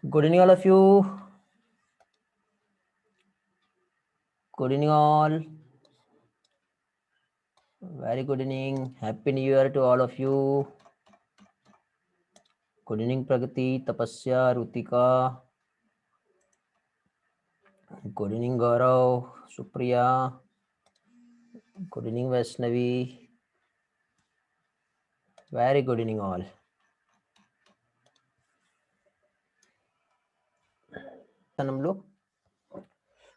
Good evening, all of you. Good evening, all. Very good evening. Happy New Year to all of you. Good evening, Pragati, Tapasya, Rutika. Good evening, Gaurav, Supriya. Good evening, Vaishnavi. Very good evening, all. हम लोग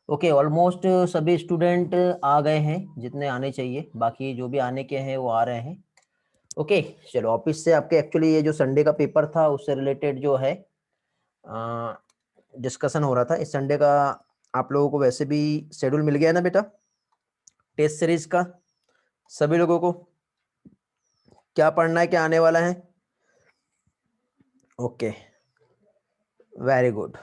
okay almost सभी student आ गए हैं जितने आने चाहिए, बाकी जो भी आने के हैं वो आ रहे हैं। ओके चलो, ऑफिस से आपके एक्चुअली ये जो संडे का पेपर था उससे रिलेटेड जो है डिस्कशन हो रहा था। इस संडे का आप लोगों को वैसे भी शेड्यूल मिल गया है ना बेटा, टेस्ट सीरीज का। सभी लोगों को क्या पढ़ना है, क्या आने वाला है? Okay very good.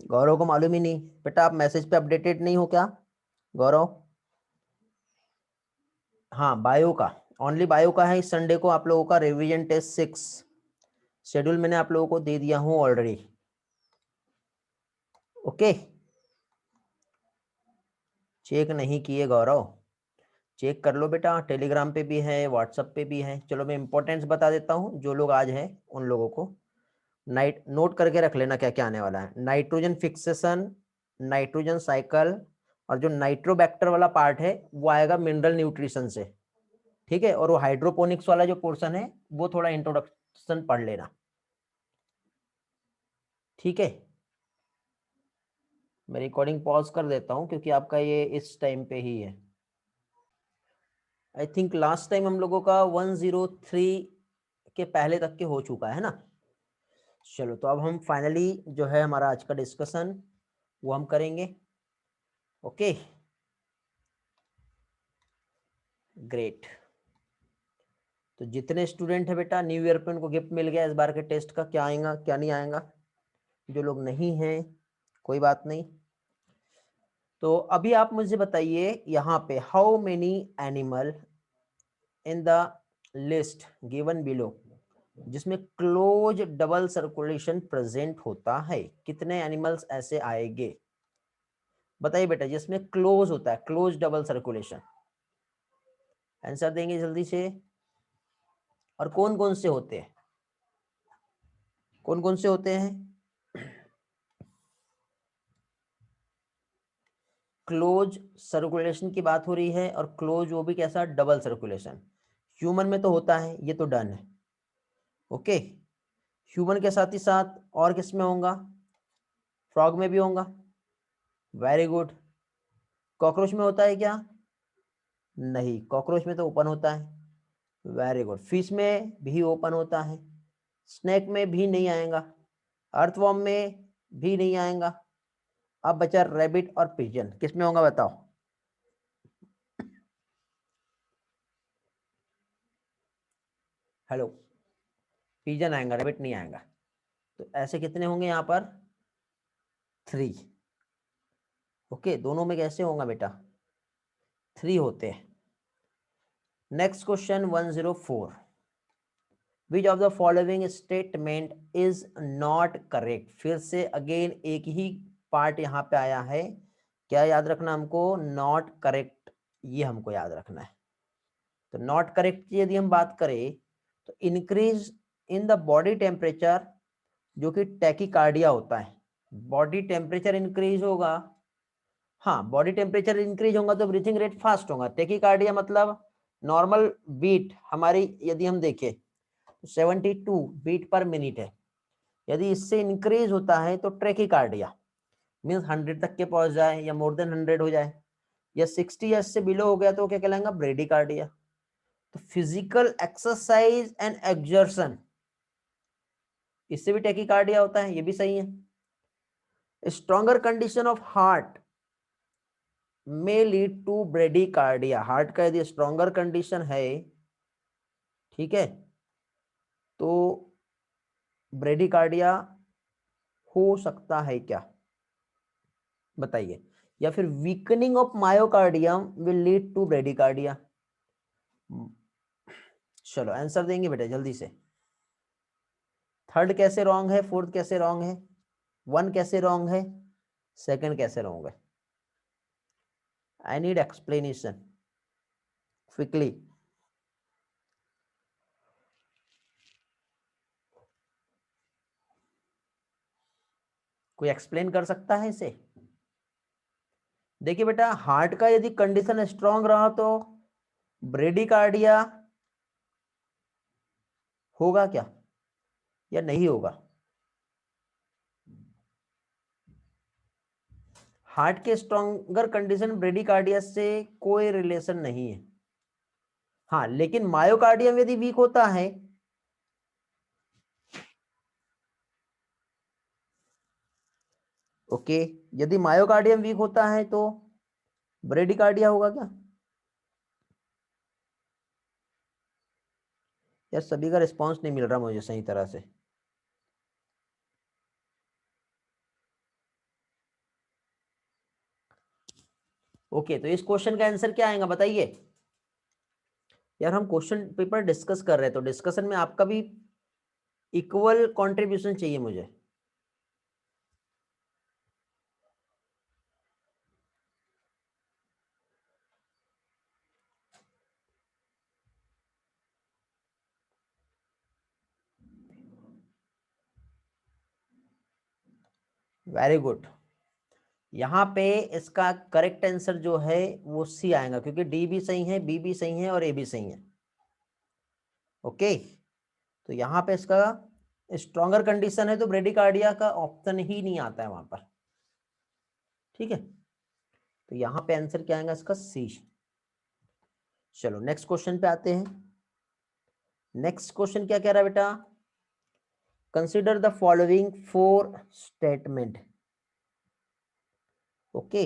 गौरव को मालूम ही नहीं बेटा, आप मैसेज पे अपडेटेड नहीं हो क्या गौरव? हाँ बायो का, ओनली बायो का है। इस संडे को आप लोगों का रिवीजन टेस्ट 6 शेड्यूल मैंने आप लोगों को दे दिया हूँ ऑलरेडी। ओके चेक नहीं किए गौरव? चेक कर लो बेटा, टेलीग्राम पे भी है, व्हाट्सएप पे भी है। चलो मैं इंपॉर्टेंस बता देता हूँ, जो लोग आज हैं उन लोगों को नाइट नोट करके रख लेना क्या क्या आने वाला है। नाइट्रोजन फिक्सेशन, नाइट्रोजन साइकिल, और जो नाइट्रोबैक्टर वाला पार्ट है वो आएगा मिनरल न्यूट्रिशन से, ठीक है। और वो हाइड्रोपोनिक्स वाला जो पोर्शन है वो थोड़ा इंट्रोडक्शन पढ़ लेना, ठीक है। मैं रिकॉर्डिंग पॉज कर देता हूँ क्योंकि आपका ये इस टाइम पे ही है। आई थिंक लास्ट टाइम हम लोगों का 103 के पहले तक के हो चुका है ना। चलो तो अब हम फाइनली जो है हमारा आज का डिस्कशन वो हम करेंगे। Okay great. तो जितने स्टूडेंट है बेटा, न्यू ईयर पे उनको गिफ्ट मिल गया इस बार के टेस्ट का। क्या आएगा क्या नहीं आएगा? जो लोग नहीं हैं कोई बात नहीं। तो अभी आप मुझे बताइए यहाँ पे, how many animal in the list given below जिसमें क्लोज डबल सर्कुलेशन प्रेजेंट होता है, कितने एनिमल्स ऐसे आएंगे? बताइए बेटा, जिसमें क्लोज होता है, क्लोज डबल सर्कुलेशन। आंसर देंगे जल्दी से। और कौन कौन से होते हैं, कौन कौन से होते हैं? क्लोज सर्कुलेशन की बात हो रही है, और क्लोज वो भी कैसा? Double circulation. ह्यूमन में तो होता है, ये तो डन है। ओके ह्यूमन के साथ ही साथ और किस में होगा? फ्रॉग में भी होगा। Very good. कॉकरोच में होता है क्या? नहीं, कॉकरोच में तो ओपन होता है। Very good. फिश में भी ओपन होता है। स्नेक में भी नहीं आएगा। अर्थवॉर्म में भी नहीं आएगा। अब बचा रैबिट और पिजन, किस में होगा बताओ? हेलो, पिजन आएगा, रैबिट नहीं आएगा। तो ऐसे कितने होंगे यहाँ पर? 3। ओके दोनों में कैसे होगा बेटा? 3 होते हैं। Next question 104, which of the following statement is not correct? फिर से अगेन एक ही पार्ट यहाँ पे आया है। क्या याद रखना हमको? नॉट करेक्ट, ये हमको याद रखना है। तो नॉट करेक्ट की यदि हम बात करें तो increase in the body temperature, जो कि टैकीकार्डिया होता है। बॉडी टेम्परेचर इंक्रीज होगा, हाँ बॉडी टेम्परेचर इंक्रीज होगा तो ब्रीथिंग रेट फास्ट होगा। टैकीकार्डिया मतलब नॉर्मल बीट हमारी यदि हम देखें तो 72 बीट पर मिनट है। यदि इससे इंक्रीज होता है तो ट्रैकीकार्डिया मीन्स 100 तक के पहुंच जाए या मोर देन 100 हो जाए, या 60 या इससे बिलो हो गया तो क्या कहलाएगा? ब्रेडिकार्डिया। तो फिजिकल एक्सरसाइज एंड एक्सर्शन, इससे भी टैकीकार्डिया होता है, ये भी सही है। स्ट्रॉन्गर कंडीशन ऑफ हार्ट में लीड टू ब्रेडिकार्डिया। हार्ट का यदि स्ट्रॉन्गर कंडीशन है, ठीक है, तो ब्रेडिकार्डिया हो सकता है क्या? बताइए। या फिर weakening of myocardium will lead to bradycardia. चलो आंसर देंगे बेटा जल्दी से। थर्ड कैसे रॉन्ग है, फोर्थ कैसे रॉन्ग है? 1 कैसे रॉन्ग है, सेकंड कैसे रॉन्ग है? I need explanation quickly. कोई एक्सप्लेन कर सकता है इसे? देखिए बेटा, हार्ट का यदि कंडीशन स्ट्रांग रहा तो ब्रेडिकार्डिया होगा क्या या नहीं होगा? हार्ट के स्ट्रॉन्गर कंडीशन ब्रेडिकार्डिया से कोई रिलेशन नहीं है। हाँ, लेकिन मायोकार्डियम यदि वीक होता है, ओके, यदि मायोकार्डियम वीक होता है तो ब्रेडिकार्डिया होगा क्या? यार सभी का रिस्पांस नहीं मिल रहा मुझे सही तरह से। ओके, तो इस क्वेश्चन का आंसर क्या आएगा बताइए। यार हम क्वेश्चन पेपर डिस्कस कर रहे हैं, तो डिस्कशन में आपका भी इक्वल कंट्रीब्यूशन चाहिए मुझे। Very good. यहाँ पे इसका करेक्ट आंसर जो है वो सी आएगा, क्योंकि डी भी सही है, बी भी सही है और ए भी सही है। ओके, तो यहाँ पे इसका स्ट्रॉन्गर कंडीशन है तो ब्रेडिकार्डिया का ऑप्शन ही नहीं आता है वहां पर। ठीक है, तो यहाँ पे आंसर क्या आएगा इसका? सी। चलो नेक्स्ट क्वेश्चन पे आते हैं। नेक्स्ट क्वेश्चन क्या कह रहा है बेटा? Consider the following 4 statement. Okay,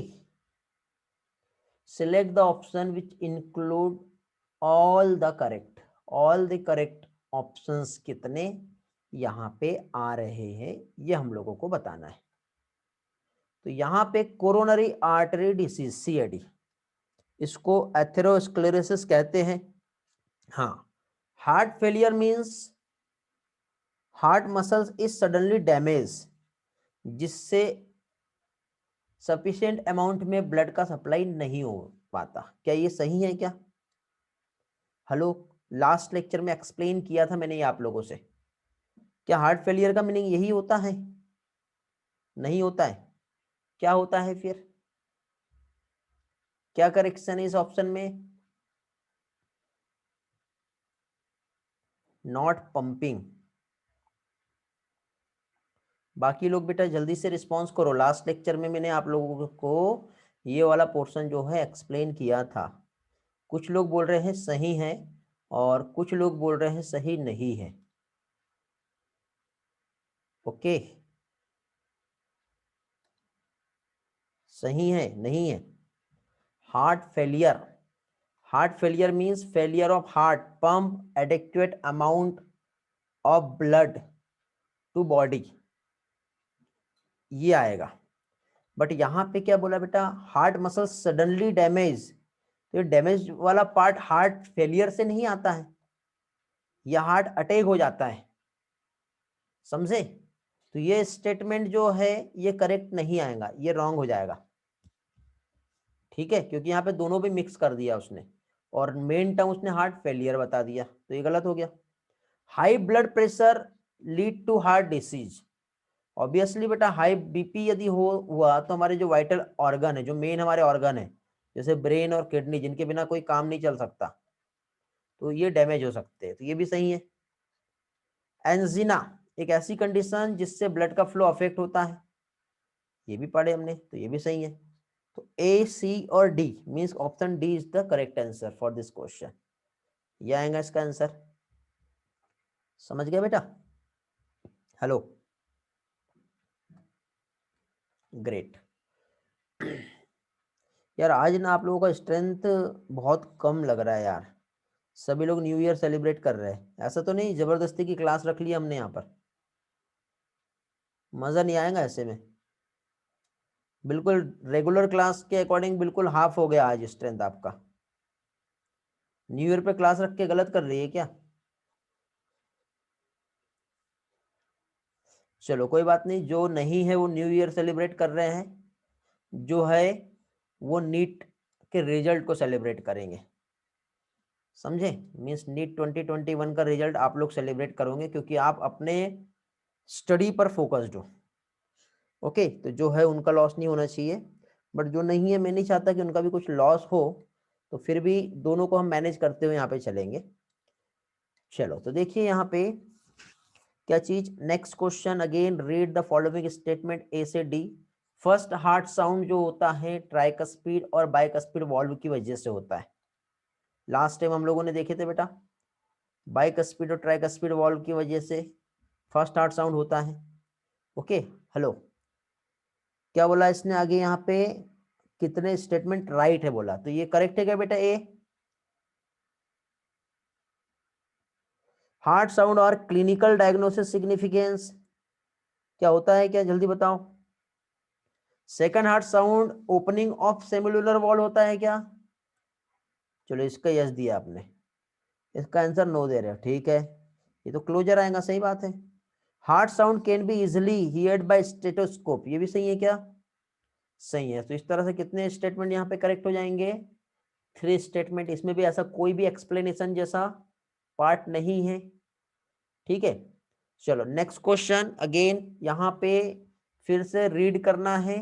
select the option which include all the correct options कितने यहाँ पे आ रहे हैं ये हम लोगों को बताना है। तो यहाँ पे कोरोनरी आर्टरी डिसीज सीएडी, इसको एथेरोस्क्लेरोसिस कहते हैं। हाँ, heart failure means heart muscles is suddenly damage जिससे सफिशिएंट अमाउंट में ब्लड का सप्लाई नहीं हो पाता। क्या ये सही है क्या? हेलो, लास्ट लेक्चर में एक्सप्लेन किया था मैंने ये आप लोगों से। क्या हार्ट फेलियर का मीनिंग यही होता है? नहीं होता है। क्या होता है फिर? क्या करेक्शन है इस ऑप्शन में? Not pumping. बाकी लोग बेटा जल्दी से रिस्पॉन्स करो, लास्ट लेक्चर में मैंने आप लोगों को ये वाला पोर्शन जो है एक्सप्लेन किया था। कुछ लोग बोल रहे हैं सही है और कुछ लोग बोल रहे हैं सही नहीं है। ओके, सही है नहीं है? Heart failure means failure of heart pump adequate amount of blood to body, ये आएगा। बट यहां पे क्या बोला बेटा? हार्ट मसल सडनली डैमेज, तो ये डैमेज वाला पार्ट हार्ट फेलियर से नहीं आता है, या हार्ट अटैक हो जाता है। समझे? तो ये स्टेटमेंट जो है ये करेक्ट नहीं आएगा, ये रॉन्ग हो जाएगा। ठीक है, क्योंकि यहाँ पे दोनों भी मिक्स कर दिया उसने और मेन टर्म उसने हार्ट फेलियर बता दिया, तो ये गलत हो गया। High blood pressure lead to heart disease. Obviously बेटा हाई बीपी यदि हुआ तो हमारे जो वाइटल ऑर्गन है, जो मेन हमारे ऑर्गन है, जैसे ब्रेन और किडनी, जिनके बिना कोई काम नहीं चल सकता, तो ये डैमेज हो सकते हैं, तो ये भी सही है। एंजीना एक ऐसी कंडीशन जिससे ब्लड का फ्लो अफेक्ट होता है, ये भी पढ़े हमने, तो ये भी सही है। तो ए, सी और D means option D is the correct answer for this question. ये आएगा इसका आंसर। समझ गया बेटा? Hello, great. यार आज ना आप लोगों का स्ट्रेंथ बहुत कम लग रहा है यार। सभी लोग न्यू ईयर सेलिब्रेट कर रहे हैं, ऐसा तो नहीं जबरदस्ती की क्लास रख ली हमने यहाँ पर? मजा नहीं आएगा ऐसे में। बिल्कुल रेगुलर क्लास के अकॉर्डिंग बिल्कुल हाफ हो गया आज स्ट्रेंथ आपका। न्यू ईयर पे क्लास रख के गलत कर रही है क्या? चलो कोई बात नहीं, जो नहीं है वो न्यू ईयर सेलिब्रेट कर रहे हैं, जो है वो नीट के रिजल्ट को सेलिब्रेट करेंगे, समझे। मीन्स नीट 2021 का रिजल्ट आप लोग सेलिब्रेट करोगे क्योंकि आप अपने स्टडी पर फोकस्ड हो। ओके, तो जो है उनका लॉस नहीं होना चाहिए, बट जो नहीं है मैं नहीं चाहता कि उनका भी कुछ लॉस हो, तो फिर भी दोनों को हम मैनेज करते हुए यहाँ पे चलेंगे। चलो तो देखिए यहाँ पे क्या चीज, next question again, read the following statement A से डी। फर्स्ट हार्ट साउंड जो होता है ट्राइकस्पीड और बाइकस्पीड वॉल्व की वजह से होता है। लास्ट टाइम हम लोगों ने देखे थे बेटा, बाइकस्पीड और ट्राइकस्पीड वॉल्व की वजह से फर्स्ट हार्ट साउंड होता है। ओके, हेलो, क्या बोला इसने आगे यहाँ पे, कितने स्टेटमेंट राइट है बोला, तो ये करेक्ट है क्या बेटा ए। हार्ट साउंड और क्लिनिकल डायग्नोसिस सिग्निफिकेंस क्या होता है, क्या जल्दी बताओ। Second heart sound opening of semilunar valve होता है क्या। चलो इसका यस दिया आपने, इसका आंसर नो दे रहे हो, ठीक है, ये तो क्लोजर आएगा, सही बात है। Heart sound can be easily heard by stethoscope, ये भी सही है क्या, सही है। तो इस तरह से कितने स्टेटमेंट यहाँ पे करेक्ट हो जाएंगे, 3 स्टेटमेंट। इसमें भी ऐसा कोई भी एक्सप्लेनेशन जैसा पार्ट नहीं है, ठीक है। चलो नेक्स्ट क्वेश्चन अगेन, यहाँ पे फिर से रीड करना है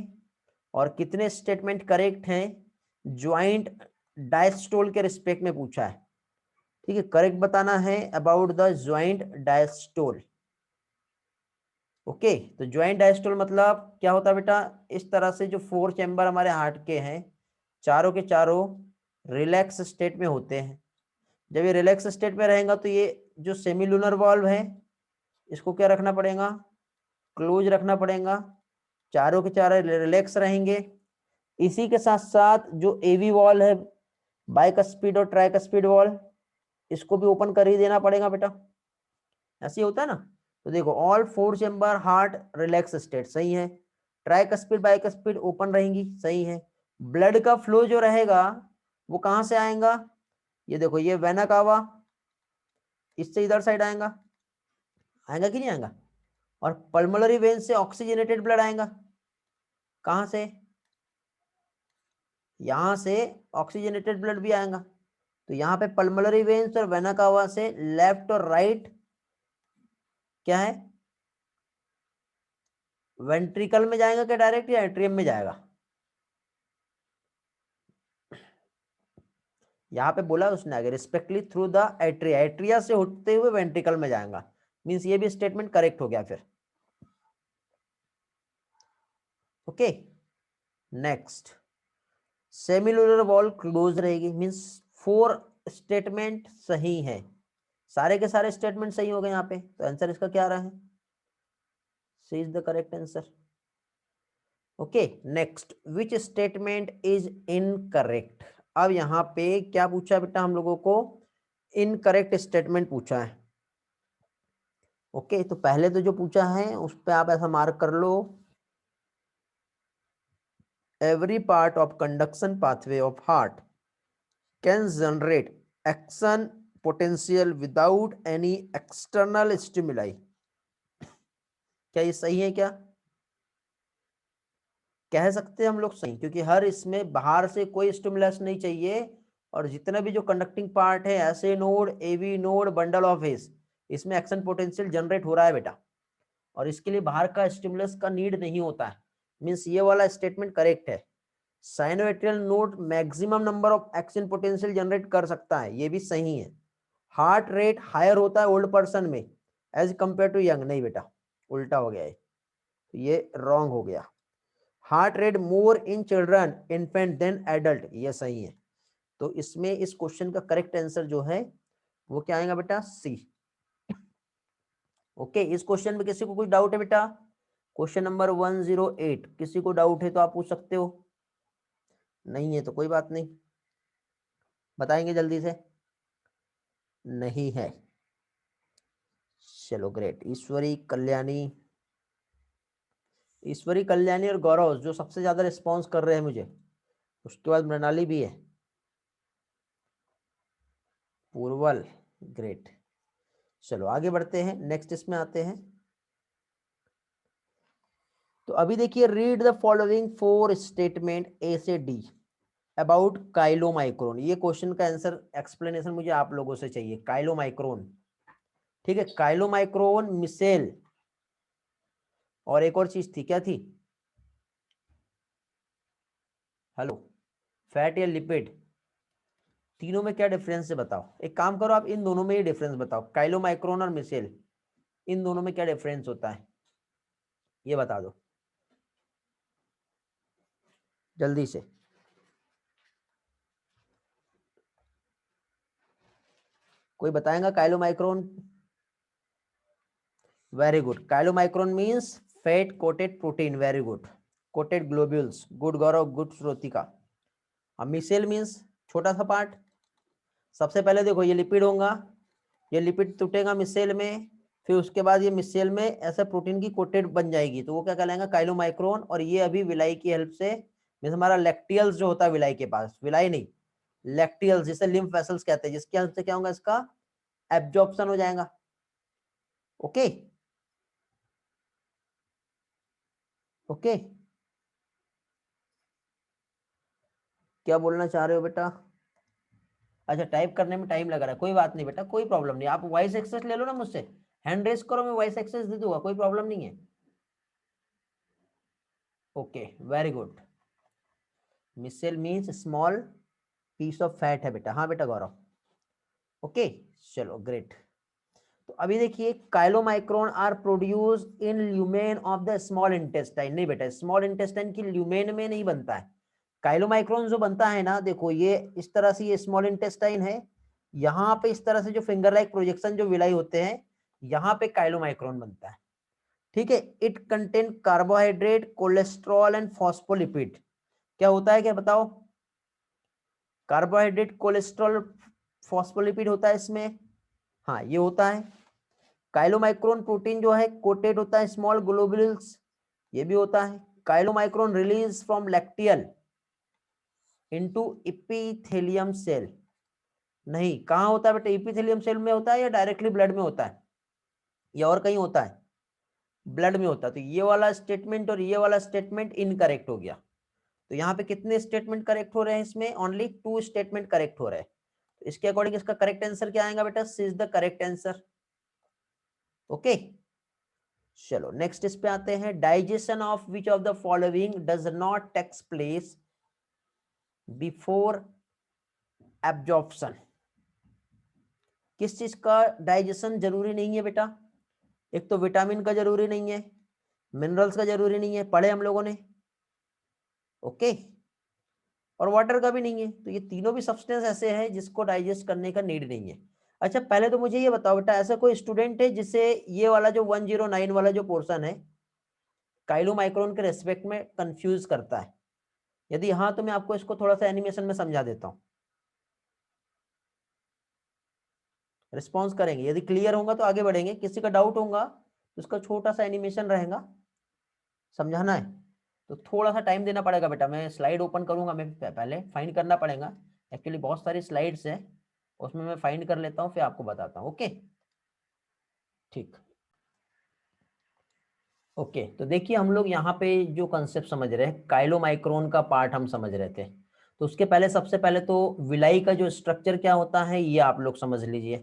और कितने स्टेटमेंट करेक्ट हैं, ज्वाइंट डायस्टोल के रिस्पेक्ट में पूछा है, ठीक है, करेक्ट बताना है about the joint diastole. Okay, तो ज्वाइंट डायस्टोल मतलब क्या होता है बेटा, इस तरह से जो 4 चैम्बर हमारे हार्ट के हैं, चारों के चारों रिलैक्स स्टेट में होते हैं। जब ये रिलैक्स स्टेट में रहेगा तो ये जो सेमिलुनर वॉल्व है इसको क्या रखना पड़ेगा, क्लोज रखना पड़ेगा, चारों के चारों रिलैक्स रहेंगे। इसी के साथ साथ जो एवी वॉल है, बाइकस्पीड और ट्राइकस्पीड वॉल, इसको भी ओपन कर ही देना पड़ेगा बेटा, ऐसे ही होता है ना। तो देखो all 4 chamber heart relax state सही है, ट्राइकस्पीड बाइकस्पीड ओपन रहेंगी सही है। ब्लड का फ्लो जो रहेगा वो कहां से आएगा, ये देखो ये वेना कावा, इससे इधर साइड आएगा, आएगा कि नहीं आएगा। और पल्मोनरी वेन से ऑक्सीजनेटेड ब्लड आएगा, कहां से, यहां से ऑक्सीजनेटेड ब्लड भी आएगा। तो यहाँ पे पल्मोनरी वेन्स और वेना कावा से लेफ्ट और राइट क्या है, वेंट्रिकल में जाएगा क्या डायरेक्ट, या एट्रियम में जाएगा। यहाँ पे बोला उसने आगे respectively through the atria, atria से होते हुए वेंट्रिकल में जाएगा, मींस ये भी स्टेटमेंट करेक्ट हो गया फिर। ओके, नेक्स्ट, सेमिलुलर वॉल क्लोज रहेगी, मींस 4 स्टेटमेंट सही है, सारे के सारे स्टेटमेंट सही हो गए यहाँ पे, तो आंसर इसका क्या रहा है, C is the correct answer. Okay, next, which statement is incorrect. अब यहाँ पे क्या पूछा बेटा हम लोगों को, इनकरेक्ट स्टेटमेंट पूछा है। ओके, तो पहले तो जो पूछा है उस पर आप ऐसा मार्क कर लो, every part of conduction pathway of heart can generate action potential without any external stimuli. क्या ये सही है क्या, कह सकते हैं हम लोग सही, क्योंकि हर इसमें बाहर से कोई स्टिमुलस नहीं चाहिए, और जितना भी जो कंडक्टिंग पार्ट है, SA node, AV node, bundle of His, इसमें एक्शन पोटेंशियल जनरेट हो रहा है बेटा, और इसके लिए बाहर का स्टिमुलस का नीड नहीं होता है, मींस ये वाला स्टेटमेंट करेक्ट है। Sinoatrial node maximum number of action potential generate कर सकता है, ये भी सही है। हार्ट रेट हायर होता है ओल्ड पर्सन में एज कंपेयर टू यंग, नहीं बेटा उल्टा हो गया है, तो ये रॉन्ग हो गया। Heart rate more in children infant than adult, ये सही है। तो इसमें इस क्वेश्चन का करेक्ट आंसर जो है वो क्या आएगा बेटा, सी। ओके, इस क्वेश्चन में किसी को कुछ डाउट है बेटा, क्वेश्चन नंबर 108, किसी को डाउट है तो आप पूछ सकते हो, नहीं है तो कोई बात नहीं, बताएंगे जल्दी से, नहीं है। चलो ग्रेट, ईश्वरी कल्याणी, ईश्वरी कल्याणी और गौरव जो सबसे ज्यादा रिस्पॉन्स कर रहे हैं मुझे, उसके बाद मृणाली भी है, पूर्वल, ग्रेट। चलो आगे बढ़ते हैं, नेक्स्ट इसमें आते हैं। तो अभी देखिए, read the following 4 statement A से डी अबाउट काइलोमाइक्रोन। ये क्वेश्चन का आंसर एक्सप्लेनेशन मुझे आप लोगों से चाहिए। काइलोमाइक्रोन, ठीक है, काइलोमाइक्रोन, मिसेल, और एक और चीज थी, क्या थी? हेलो, फैट या लिपिड, तीनों में क्या डिफरेंस है बताओ। एक काम करो, आप इन दोनों में ही डिफरेंस बताओ, काइलोमाइक्रोन और मिसेल, इन दोनों में क्या डिफरेंस होता है, ये बता दो जल्दी से। कोई बताएगा chylomicron? Very good, chylomicron means fat coated protein, very good, coated globules, good Gaurav, good Shrotika. अब मिसेल मींस छोटा सा पार्ट। सबसे पहले देखो, ये लिपिड होगा, ये लिपिड टूटेगा मिसेल में, फिर उसके बाद ये मिसेल में ऐसा प्रोटीन की कोटेड बन जाएगी, तो वो क्या कहलाएगा? काइलोमाइक्रोन। और ये अभी विलाई की हेल्प से, मींस हमारा लैक्टियल्स जो होता है विलाई के पास, विलाई नहीं, लैक्टियल्स जिसे लिम्फ वेसल्स कहते हैं, जिसकी हेल्प से क्या होगा? इसका एब्जॉर्प्शन हो जाएगा। ओके ओके, क्या बोलना चाह रहे हो बेटा? अच्छा, टाइप करने में टाइम लग रहा है, कोई बात नहीं बेटा, कोई प्रॉब्लम नहीं, आप वॉइस एक्सेस ले लो ना मुझसे, हैंड रेस करो, मैं वॉइस एक्सेस दे दूंगा, कोई प्रॉब्लम नहीं है। Okay, very good. Micelle means small piece of fat है बेटा, हाँ बेटा गौरव। ओके, चलो ग्रेट। तो अभी देखिए, chylomicron are produce in lumen of the small intestine. नहीं बेटा, स्मॉल इंटेस्टाइन की ल्यूमेन में नहीं बनता है काइलोमाइक्रोन। जो बनता है ना, देखो ये इस तरह से, ये स्मॉल इंटेस्टाइन है, यहाँ पे इस तरह से जो फिंगर लाइक प्रोजेक्शन जो विलाई होते हैं, यहाँ पे काइलोमाइक्रोन बनता है, ठीक है। It contain carbohydrate, cholesterol and phospholipid. क्या होता है, क्या बताओ? कार्बोहाइड्रेट, कोलेस्ट्रॉल, फॉस्फोलिपिड होता है इसमें, हाँ ये होता है। काइलोमाइक्रोन प्रोटीन जो है कोटेड होता है स्मॉल ग्लोब्यूल्स, ये भी होता है। Chylomicron release from lacteal into epithelium cell. नहीं, कहाँ होता है बेटा? इपिथेलियम सेल में होता है या डायरेक्टली ब्लड में होता है, या और कहीं होता है? ब्लड में होता है। तो ये वाला स्टेटमेंट और ये वाला स्टेटमेंट इनकरेक्ट हो गया। तो यहाँ पे कितने स्टेटमेंट करेक्ट हो रहे हैं? इसमें ओनली 2 स्टेटमेंट करेक्ट हो रहे हैं। तो इसके अकॉर्डिंग इसका करेक्ट आंसर क्या आएगा बेटा? C is the correct answer. Okay, चलो नेक्स्ट इस पे आते हैं। Digestion of which of the following does not takes place before absorption. किस चीज का डाइजेशन जरूरी नहीं है बेटा? एक तो विटामिन का जरूरी नहीं है, मिनरल्स का जरूरी नहीं है, पढ़े हम लोगों ने, ओके, और वाटर का भी नहीं है। तो ये तीनों भी सब्सटेंस ऐसे हैं जिसको डाइजेस्ट करने का नीड नहीं है। अच्छा, पहले तो मुझे ये बताओ बेटा, ऐसा कोई स्टूडेंट है जिसे ये वाला जो 109 वाला जो पोर्शन है काइलोमाइक्रोन के रेस्पेक्ट में कंफ्यूज करता है? यदि हाँ, तो मैं आपको इसको थोड़ा सा एनिमेशन में समझा देता हूँ, रिस्पॉन्स करेंगे। यदि क्लियर होगा तो आगे बढ़ेंगे, किसी का डाउट होगा तो उसका छोटा सा एनिमेशन रहेगा, समझाना है तो थोड़ा सा टाइम देना पड़ेगा बेटा। मैं स्लाइड ओपन करूंगा, मैं पहले फाइंड करना पड़ेगा, एक्चुअली बहुत सारी स्लाइड्स है, उसमें मैं फाइंड कर लेता हूँ, फिर आपको बताता हूँ। ओके, ठीक, ओके। तो देखिए, हम लोग यहाँ पे जो कंसेप्ट समझ रहे हैं, काइलोमाइक्रोन का पार्ट हम समझ रहे थे। तो उसके पहले, सबसे पहले तो विलाई का जो स्ट्रक्चर क्या होता है ये आप लोग समझ लीजिए।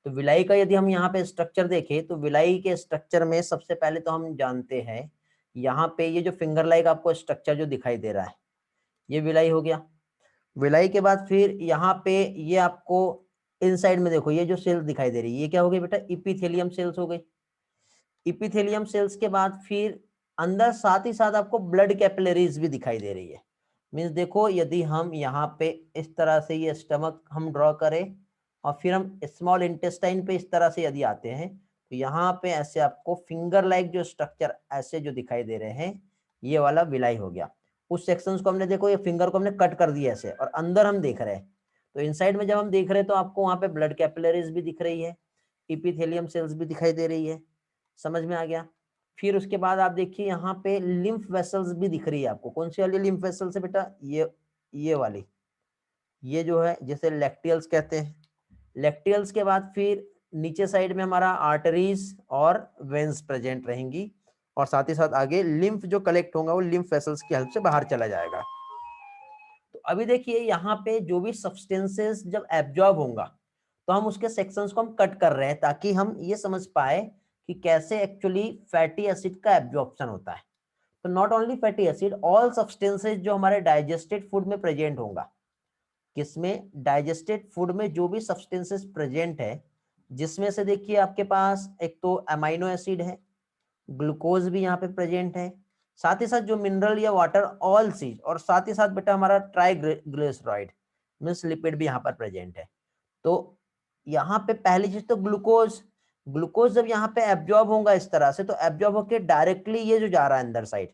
तो विलाई का यदि हम यहाँ पे स्ट्रक्चर देखें, तो विलाई के स्ट्रक्चर में सबसे पहले तो हम जानते हैं, यहाँ पे ये जो फिंगर लाइक आपको स्ट्रक्चर जो दिखाई दे रहा है, ये विलाई हो गया। विलाई के बाद फिर यहाँ पे ये आपको इनसाइड में देखो, ये जो सेल्स दिखाई दे रही है, ये क्या हो गई बेटा? इपिथेलियम सेल्स हो गई। इपिथेलियम सेल्स के बाद फिर अंदर साथ ही साथ आपको ब्लड कैपिलरीज भी दिखाई दे रही है। मीन्स देखो, यदि हम यहाँ पे इस तरह से ये स्टमक हम ड्रॉ करें, और फिर हम स्मॉल इंटेस्टाइन पे इस तरह से यदि आते हैं, तो यहाँ पे ऐसे आपको फिंगर लाइक जो स्ट्रक्चर ऐसे जो दिखाई दे रहे हैं, ये वाला विलाई हो गया। उस सेक्शंस को हमने, देखो ये फिंगर को हमने कट कर दिया ऐसे, और अंदर हम देख रहे हैं। तो इनसाइड में जब हम देख रहे हैं, तो आपको वहाँ पे ब्लड कैपिलरीज भी दिख रही है, इपिथेलियम सेल्स भी दिखाई दे रही है, समझ में आ गया। फिर उसके बाद आप देखिए, यहाँ पे लिम्फ वेसल्स भी दिख रही है आपको। कौन सी वाली लिम्फ वेसल्स है बेटा? ये वाली, ये जो है जिसे लैक्टियल्स कहते हैं। लैक्टियल्स के बाद फिर नीचे साइड में हमारा आर्टरीज और वेन्स प्रेजेंट रहेंगी, और साथ ही साथ आगे लिम्फ जो कलेक्ट होगा वो लिम्फ वेसल्स की हेल्प से बाहर चला जाएगा। तो अभी देखिए यहाँ पे जो भी सब्सटेंसेस जब एब्जॉर्ब होगा तो हम उसके सेक्शंस को हम कट कर रहे हैं ताकि हम ये समझ पाए कि कैसे एक्चुअली फैटी एसिड का एब्जॉर्प्शन होता है। तो not only fatty acid, all substances जो हमारे डाइजेस्टेड फूड में प्रेजेंट होगा, किसमें, डाइजेस्टेड फूड में जो भी सब्सटेंसेस प्रेजेंट है, जिसमें से देखिए आपके पास एक तो अमाइनो एसिड है, ग्लूकोज भी यहाँ पे प्रेजेंट है, साथ ही साथ जो मिनरल या वाटर ऑल चीज, और साथ ही साथ बेटा हमारा ट्राइग्लिसराइड मीन्स लिपिड भी यहाँ पर प्रेजेंट है। तो यहाँ पे पहली चीज तो ग्लूकोज, ग्लूकोज जब यहाँ पे एब्जॉर्ब होगा इस तरह से, तो एब्जॉर्ब होकर डायरेक्टली ये जो जा रहा है अंदर साइड,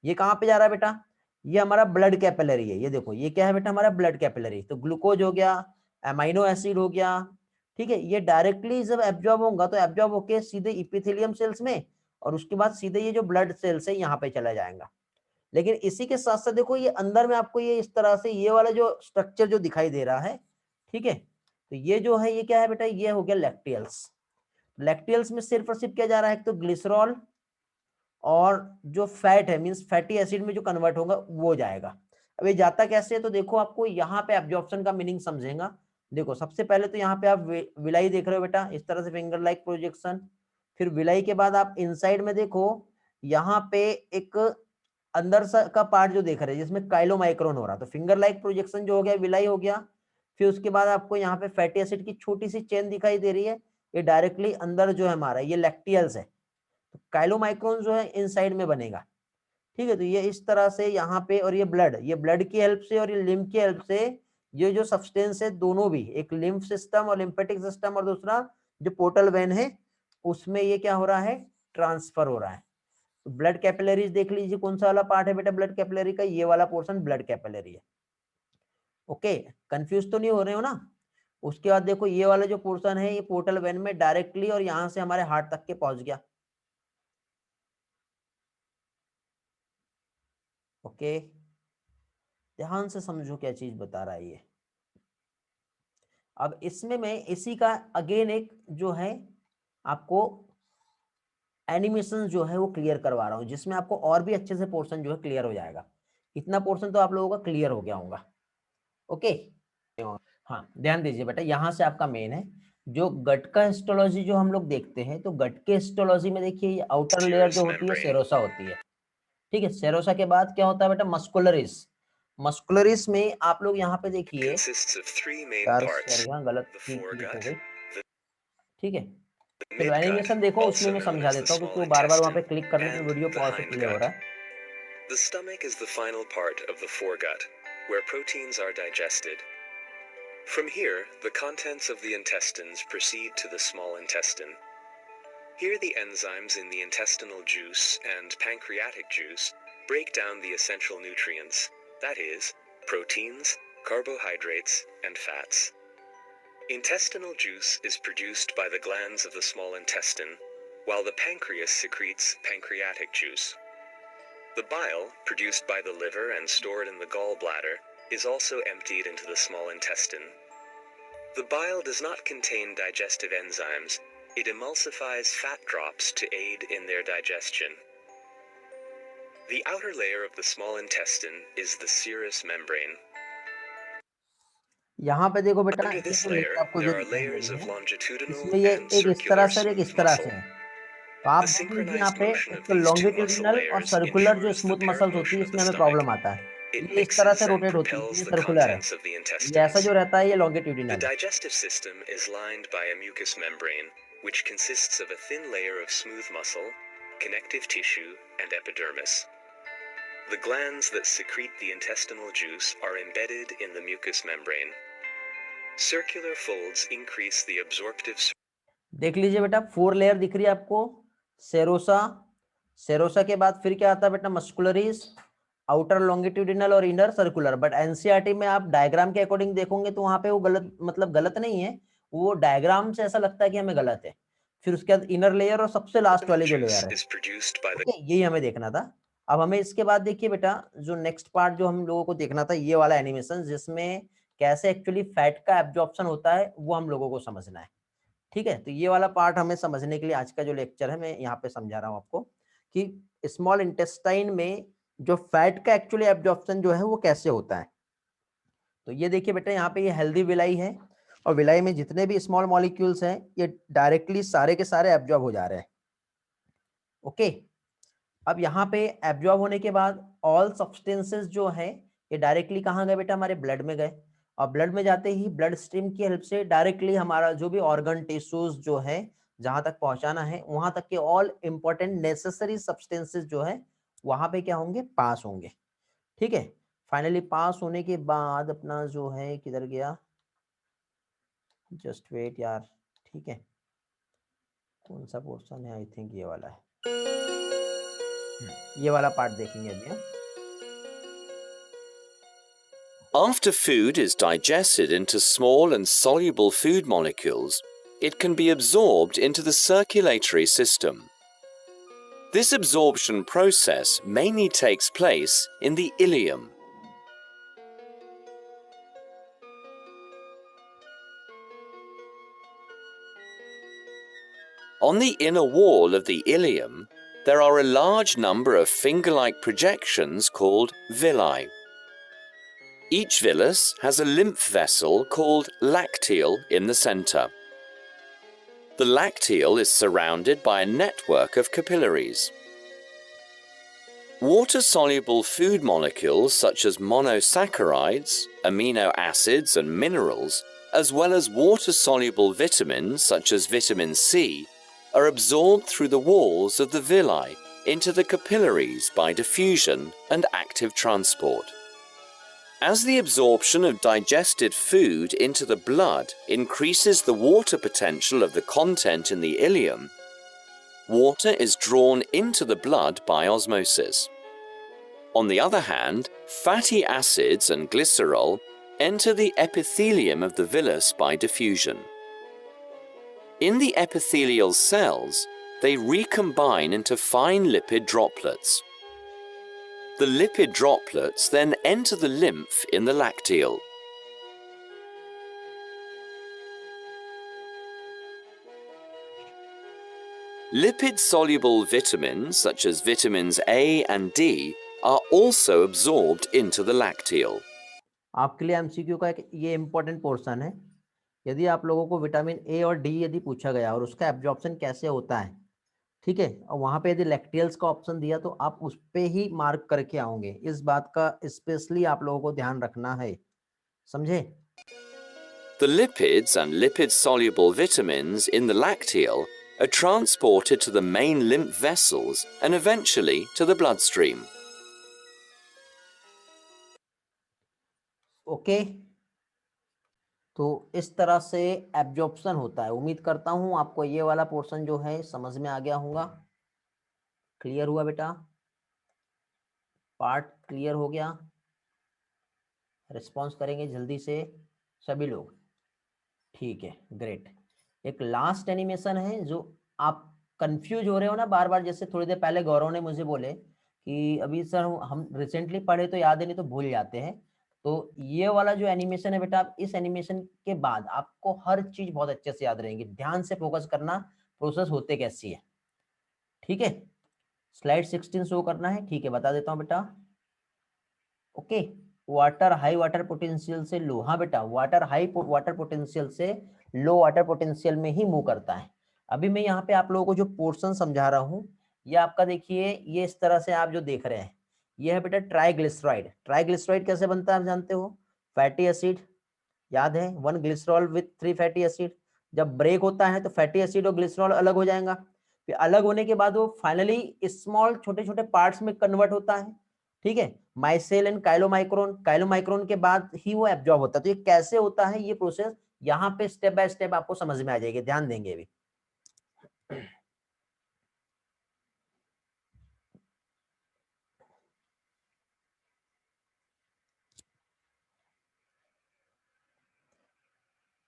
ये कहाँ पे जा रहा है बेटा, ये हमारा ब्लड कैपिलरी है। ये देखो ये क्या है बेटा, हमारा ब्लड कैपिलरी। तो ग्लूकोज हो गया, अमाइनो एसिड हो गया, ठीक है, ये डायरेक्टली जब एब्जॉर्ब होगा तो एब्जॉर्ब होके सीधे इपिथेलियम सेल्स में, और उसके बाद सीधे ये जो ब्लड सेल्स है यहाँ पे चला जाएगा। लेकिन इसी के साथ साथ देखो ये अंदर में आपको ये इस तरह से ये वाला जो स्ट्रक्चर जो दिखाई दे रहा है, ठीक है, तो ये जो है ये क्या है बेटा, ये हो गया लैक्टियल्स। लैक्टियल्स में सिर्फ और सिर्फ क्या जा रहा है, एक तो ग्लिसरॉल और जो फैट है मींस फैटी एसिड में जो कन्वर्ट होगा वो जाएगा। अब ये जाता कैसे है, तो देखो आपको यहाँ पे एब्जॉर्प्शन का मीनिंग समझेगा। देखो सबसे पहले तो यहाँ पे आप विलाई देख रहे हो बेटा, इस तरह से फिंगर लाइक प्रोजेक्शन। फिर विलाई के बाद आप इनसाइड में देखो, यहाँ पे एक अंदर का पार्ट जो देख रहे हैं जिसमें काइलोमाइक्रोन हो रहा, तो फिंगर लाइक प्रोजेक्शन जो हो गया विलाई हो गया। फिर उसके बाद आपको यहाँ पे फैटी एसिड की छोटी सी चेन दिखाई दे रही है, ये डायरेक्टली अंदर जो है हमारा ये लैक्टियल्स है, तो काइलोमाइक्रोन जो है इनसाइड में बनेगा, ठीक है। तो ये इस तरह से यहाँ पे, और ये ब्लड की हेल्प से और ये लिम्फ की हेल्प से ये जो सब्सटेंस है दोनों भी, एक लिम्फ सिस्टम और लिम्फेटिक सिस्टम और दूसरा जो पोर्टल वेन है उसमें ये क्या हो रहा है, ट्रांसफर हो रहा है। तो ब्लड कैपिलरीज देख लीजिए कौन सा वाला पार्ट है बेटा ब्लड कैपिलरी का, ये वाला पोर्शन ब्लड कैपिलरी है। ओके, कंफ्यूज तो नहीं हो रहे हो ना। उसके बाद देखो ये वाला जो पोर्शन है ये पोर्टल वेन में डायरेक्टली और यहाँ से हमारे हार्ट तक के पहुंच गया। ओके, ध्यान से समझो क्या चीज बता रहा है ये। अब इसमें मैं इसी का अगेन एक जो है आपको एनिमेशन जो है वो क्लियर करवा रहा हूं, जिसमें आपको और भी अच्छे से पोर्शन जो है क्लियर हो जाएगा। इतना पोर्शन तो आप लोगों का क्लियर हो गया होगा। ओके, हाँ ध्यान दीजिए बेटा, यहाँ से आपका मेन है जो गट का हिस्टोलॉजी जो हम लोग देखते हैं, तो गट के हिस्टोलॉजी में देखिए ये आउटर लेयर जो होती है सेरोसा होती है, ठीक है। सेरोसा के बाद क्या होता है बेटा, मस्कुलरिस। मस्कुलरिस में आप लोग यहाँ पे देखिए यार सॉरी हाँ गलत चीज क्लिक हो गई, ठीक है। चलो एनिमेशन देखो, उसमें मैं समझा देता हूँ क्योंकि वो बार बार वहाँ पे क्लिक करने पे वीडियो पॉज से प्ले हो रहा है। The stomach is the final part of the foregut, where proteins are digested. From here, the contents of the intestines proceed to the small intestine. Here the enzymes in the intestinal juice and pancreatic juice break down the essential nutrients, that is, proteins, carbohydrates, and fats. Intestinal juice is produced by the glands of the small intestine, while the pancreas secretes pancreatic juice. The bile, produced by the liver and stored in the gallbladder, is also emptied into the small intestine. The bile does not contain digestive enzymes. It emulsifies fat drops to aid in their digestion. The outer layer of the small intestine is the serous membrane. यहाँ पे देखो बेटा, Under this layer, there are layers of longitudinal and circular smooth muscle. तो आप देख लीजिए यहाँ पे एक तो लॉन्गिट्यूडिनल और सर्कुलर जो स्मूथ मसल्स होती है इसमें हमें प्रॉब्लम आता है, ये इस तरह से रोटेट होती है, ये सर्कुलर है, ये ऐसा जो रहता है ये longitudinal. The digestive system is lined by a mucous membrane, which consists of a thin layer of smooth muscle, connective tissue, and epidermis. The glands that secrete the intestinal juice are embedded in the mucous membrane. Circular folds increase the absorptive. देख लीजिए बेटा 4 layer दिख रही है आपको, serosa, serosa के बाद फिर क्या आता है बेटा, मस्कुलरिस, आउटर लॉन्गिट्यूडिनल और इनर सर्कुलर। बट एनसीईआरटी में आप डायग्राम के अकॉर्डिंग देखोगे तो वहां पे वो गलत, मतलब गलत नहीं है, वो डायग्राम से ऐसा लगता है कि हमें गलत है। फिर उसके बाद इनर लेयर और सबसे लास्ट वाली जो लेयर है, ओके, यही हमें देखना था। अब हमें इसके बाद देखिए बेटा जो नेक्स्ट पार्ट जो हम लोगों को देखना था, ये वाला एनिमेशन जिसमें कैसे एक्चुअली फैट का एब्जॉर्प्शन होता है वो हम लोगों को समझना है, ठीक है। तो ये वाला पार्ट हमें समझने के लिए आज का जो लेक्चर है मैं यहाँ पे समझा रहा हूँ आपको कि स्मॉल इंटेस्टाइन में जो फैट का एक्चुअली एब्जॉर्प्शन जो है वो कैसे होता है। तो ये देखिए बेटा, यहाँ पे ये हेल्दी विलाई है और विलाई में जितने भी स्मॉल मॉलिक्यूल्स हैं ये डायरेक्टली सारे के सारे एब्जॉर्ब हो जा रहे हैं। ओके, अब यहाँ पे एब्जॉर्ब होने के बाद ऑल सब्सटेंसेस जो है ये डायरेक्टली कहाँ गए बेटा, हमारे ब्लड में गए, और ब्लड में जाते ही ब्लड स्ट्रीम की हेल्प से डायरेक्टली हमारा जो भी ऑर्गन टिश्यूज जो है जहां तक पहुंचाना है वहां तक के ऑल इंपॉर्टेंट नेसेसरी सब्सटेंसेस जो है वहां पे क्या होंगे, पास होंगे। ठीक है, फाइनली पास होने के बाद अपना जो है किधर गया, जस्ट वेट यार, ठीक है, कौन सा पोर्शन है, आई थिंक ये वाला है, ये वाला पार्ट देखेंगे अभी हम। After food is digested into small and soluble food molecules, it can be absorbed into the circulatory system. This absorption process mainly takes place in the ileum. On the inner wall of the ileum, there are a large number of finger-like projections called villi. Each villus has a lymph vessel called lacteal in the center. The lacteal is surrounded by a network of capillaries. Water-soluble food molecules such as monosaccharides, amino acids and minerals, as well as water-soluble vitamins such as vitamin C, are absorbed through the walls of the villi into the capillaries by diffusion and active transport. As the absorption of digested food into the blood increases the water potential of the content in the ileum, water is drawn into the blood by osmosis. On the other hand, fatty acids and glycerol enter the epithelium of the villus by diffusion. In the epithelial cells, they recombine into fine lipid droplets. The lipid droplets then enter the lymph in the lacteal. Lipid-soluble vitamins such as vitamins A and D are also absorbed into the lacteal. आपके लिए MCQ का एक ये important portion है। यदि आप लोगों को विटामिन ए और डी यदि पूछा गया और उसका एब्जॉर्प्शन कैसे होता है, ठीक है, और वहां पे यदि लैक्टियल्स का ऑप्शन दिया तो आप उस पे ही मार्क करके आओगे। इस बात का स्पेशली आप लोगों को ध्यान रखना है, समझे? The lipids and lipid-soluble vitamins in the lacteal are transported to the main lymph vessels and eventually to the bloodstream. Okay, तो इस तरह से एब्जॉर्प्शन होता है। उम्मीद करता हूं आपको ये वाला पोर्शन जो है समझ में आ गया होगा। क्लियर हुआ बेटा? पार्ट क्लियर हो गया? रिस्पॉन्स करेंगे जल्दी से सभी लोग, ठीक है, ग्रेट। एक लास्ट एनिमेशन है जो आप कंफ्यूज हो रहे हो ना बार बार, जैसे थोड़ी देर पहले गौरव ने मुझे बोले कि अभी सर हम रिसेंटली पढ़े तो याद है, नहीं तो भूल जाते हैं। तो ये वाला जो एनिमेशन है बेटा, आप इस एनिमेशन के बाद आपको हर चीज बहुत अच्छे से याद रहेंगी। ध्यान से फोकस करना, प्रोसेस होते कैसी है, ठीक है? स्लाइड 16 शो करना है, ठीक है, बता देता हूँ बेटा। Okay, water high water potential से लो, हाँ बेटा, वाटर हाई वाटर पोटेंशियल से लो वाटर पोटेंशियल में ही मूव करता है। अभी मैं यहाँ पे आप लोगों को जो पोर्शन समझा रहा हूँ, ये आपका देखिए, ये इस तरह से आप जो देख रहे हैं, ये है बेटा ट्राइग्लिसराइड। ट्राइग्लिसराइड कैसे बनता है आप जानते हो? फैटी एसिड, याद है, 1 ग्लिसरॉल विथ 3 फैटी एसिड। जब ब्रेक होता है तो फैटी एसिड और ग्लिसरॉल अलग हो जाएगा, फिर अलग होने के बाद वो फाइनली स्मॉल छोटे छोटे पार्ट्स में कन्वर्ट होता है, ठीक है, माइसेल एंड काइलोमाइक्रोन। काइलोमाइक्रोन के बाद ही वो एब्जॉर्ब होता है। तो ये कैसे होता है ये प्रोसेस, यहाँ पे स्टेप बाय स्टेप आपको समझ में आ जाएगी, ध्यान देंगे अभी।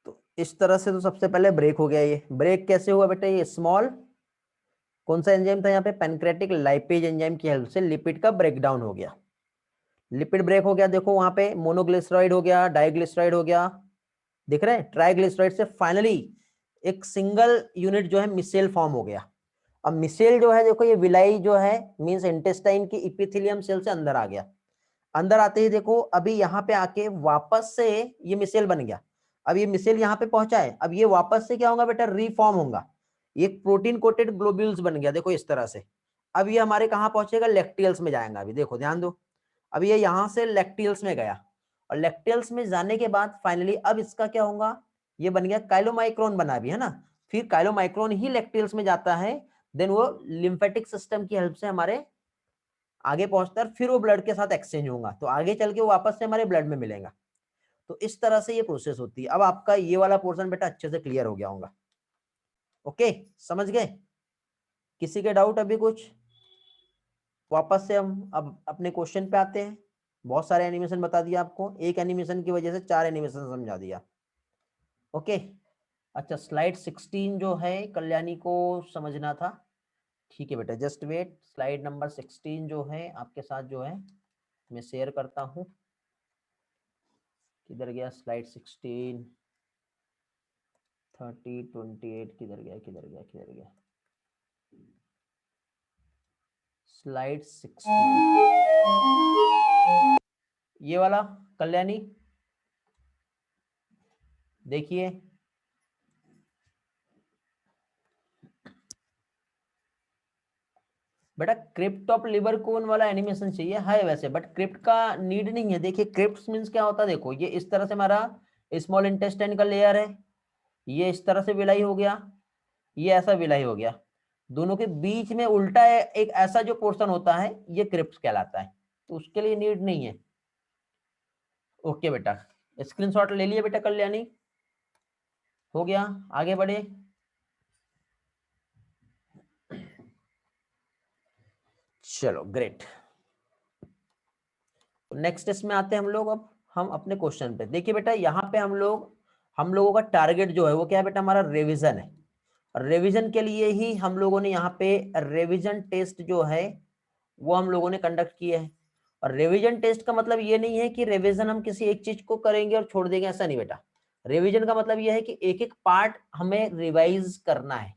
तो इस तरह से तो सबसे पहले ब्रेक हो गया। ये ब्रेक कैसे हुआ बेटा? ये स्मॉल कौन सा एंजाइम था यहाँ पे? पैनक्रेटिक लाइपेज एंजाइम की हेल्प से लिपिड का ब्रेकडाउन हो गया। लिपिड ब्रेक हो गया, देखो वहां पे मोनोग्लिसराइड हो गया, डाइग्लिसराइड हो गया, दिख रहे हैं? ट्राइग्लिसराइड से फाइनली एक सिंगल यूनिट जो है मिसेल फॉर्म हो गया। अब मिसेल जो है देखो, ये विलाई जो है मींस इंटेस्टाइन की इपिथेलियम सेल से अंदर आ गया। अंदर आते ही देखो अभी यहाँ पे आके वापस से ये मिसेल बन गया। अब ये मिसेल यहाँ पे पहुंचा है, अब ये वापस से क्या होगा बेटा, रीफॉर्म होगा, ये प्रोटीन कोटेड ग्लोब्यूल्स बन गया देखो इस तरह से। अब ये हमारे कहाँ पहुंचेगा, लेक्टियल्स में जाएगा। अभी देखो ध्यान दो, अब ये यहाँ से लेक्टियल्स में गया और लेक्टियल्स में जाने के बाद फाइनली अब इसका क्या होगा, ये बन गया काइलोमाइक्रोन बना भी है ना, फिर काइलोमाइक्रोन ही लेक्टियल्स में जाता है, देन वो लिम्फेटिक सिस्टम की हेल्प से हमारे आगे पहुंचता है, फिर वो ब्लड के साथ एक्सचेंज होगा, तो आगे चल के वो वापस से हमारे ब्लड में मिलेगा। तो इस तरह से ये प्रोसेस होती है। अब आपका ये वाला पोर्शन बेटा अच्छे से क्लियर हो गया होगा। ओके, समझ गए? किसी के डाउट अभी कुछ? वापस से हम अब अपने क्वेश्चन पे आते हैं। बहुत सारे एनिमेशन बता दिया आपको, एक एनिमेशन की वजह से 4 एनिमेशन समझा दिया। ओके, अच्छा स्लाइड 16 जो है कल्याणी को समझना था। ठीक है बेटा, जस्ट वेट, स्लाइड नंबर 16 जो है आपके साथ जो है मैं शेयर करता हूं। किधर गया स्लाइड 16, 30, 28, किधर गया किधर गया किधर गया, स्लाइड 16 ये वाला कल्याणी देखिए। बेटा क्रिप्ट ऑफ लिवर कोन वाला एनिमेशन चाहिए है वैसे, बट क्रिप्ट का नीड नहीं है। देखिए क्रिप्ट मींस क्या होता है, देखो ये इस तरह से हमारा स्मॉल इंटेस्टाइन का लेयर है, ये इस तरह से विलाई हो गया, ये ऐसा विलाई हो गया, दोनों के बीच में उल्टा एक ऐसा जो पोर्शन होता है ये क्रिप्ट कहलाता है, तो उसके लिए नीड नहीं है। ओके बेटा, स्क्रीनशॉट ले लिया बेटा कल्याणी, हो गया, आगे बढ़े। चलो ग्रेट, नेक्स्ट इसमें आते हैं हम लोग। अब हम अपने क्वेश्चन पे देखिए बेटा, यहाँ पे हम लोगों का टारगेट जो है वो क्या है बेटा, हमारा रिवीजन है। और रिवीजन के लिए ही हम लोगों ने यहाँ पे रिवीजन टेस्ट जो है वो हम लोगों ने कंडक्ट किए हैं। और रिवीजन टेस्ट का मतलब ये नहीं है कि रिवीजन हम किसी एक चीज को करेंगे और छोड़ देंगे, ऐसा नहीं बेटा। रिवीजन का मतलब ये है कि एक एक पार्ट हमें रिवाइज करना है,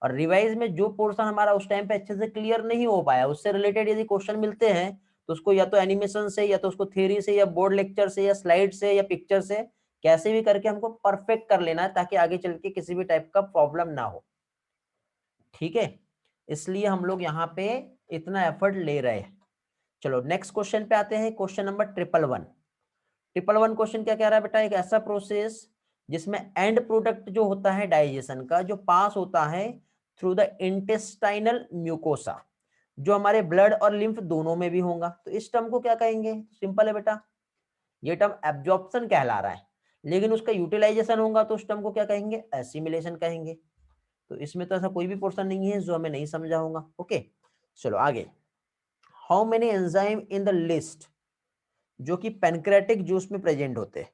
और रिवाइज में जो पोर्शन हमारा उस टाइम पे अच्छे से क्लियर नहीं हो पाया, उससे रिलेटेड यदि क्वेश्चन मिलते हैं तो उसको या तो एनिमेशन से, या तो उसको थ्योरी से, या बोर्ड लेक्चर से, या स्लाइड से, या पिक्चर से, कैसे भी करके हमको परफेक्ट कर लेना है, ताकि आगे चल के किसी भी टाइप का प्रॉब्लम ना हो। ठीक है, इसलिए हम लोग यहाँ पे इतना एफर्ट ले रहे हैं। चलो नेक्स्ट क्वेश्चन पे आते हैं, क्वेश्चन नंबर 111। 111 क्वेश्चन क्या कह रहा है बेटा, एक ऐसा प्रोसेस जिसमें एंड प्रोडक्ट जो होता है डाइजेशन का, जो पास होता है थ्रू द इंटेस्टाइनल म्यूकोसा, जो हमारे ब्लड और लिम्फ दोनों में भी होगा, तो इस टर्म को क्या कहेंगे? सिंपल है बेटा, ये टर्म एब्जॉर्प्शन कहला रहा है, लेकिन उसका यूटिलाइजेशन होगा तो उस टर्म को क्या कहेंगे? एसिमिलेशन कहेंगे। तो इसमें तो ऐसा कोई भी पोर्शन नहीं है जो हमें नहीं समझा होगा। ओके चलो आगे, how many enzyme in the list जो कि पैनक्रेटिक जूस में प्रेजेंट होते हैं।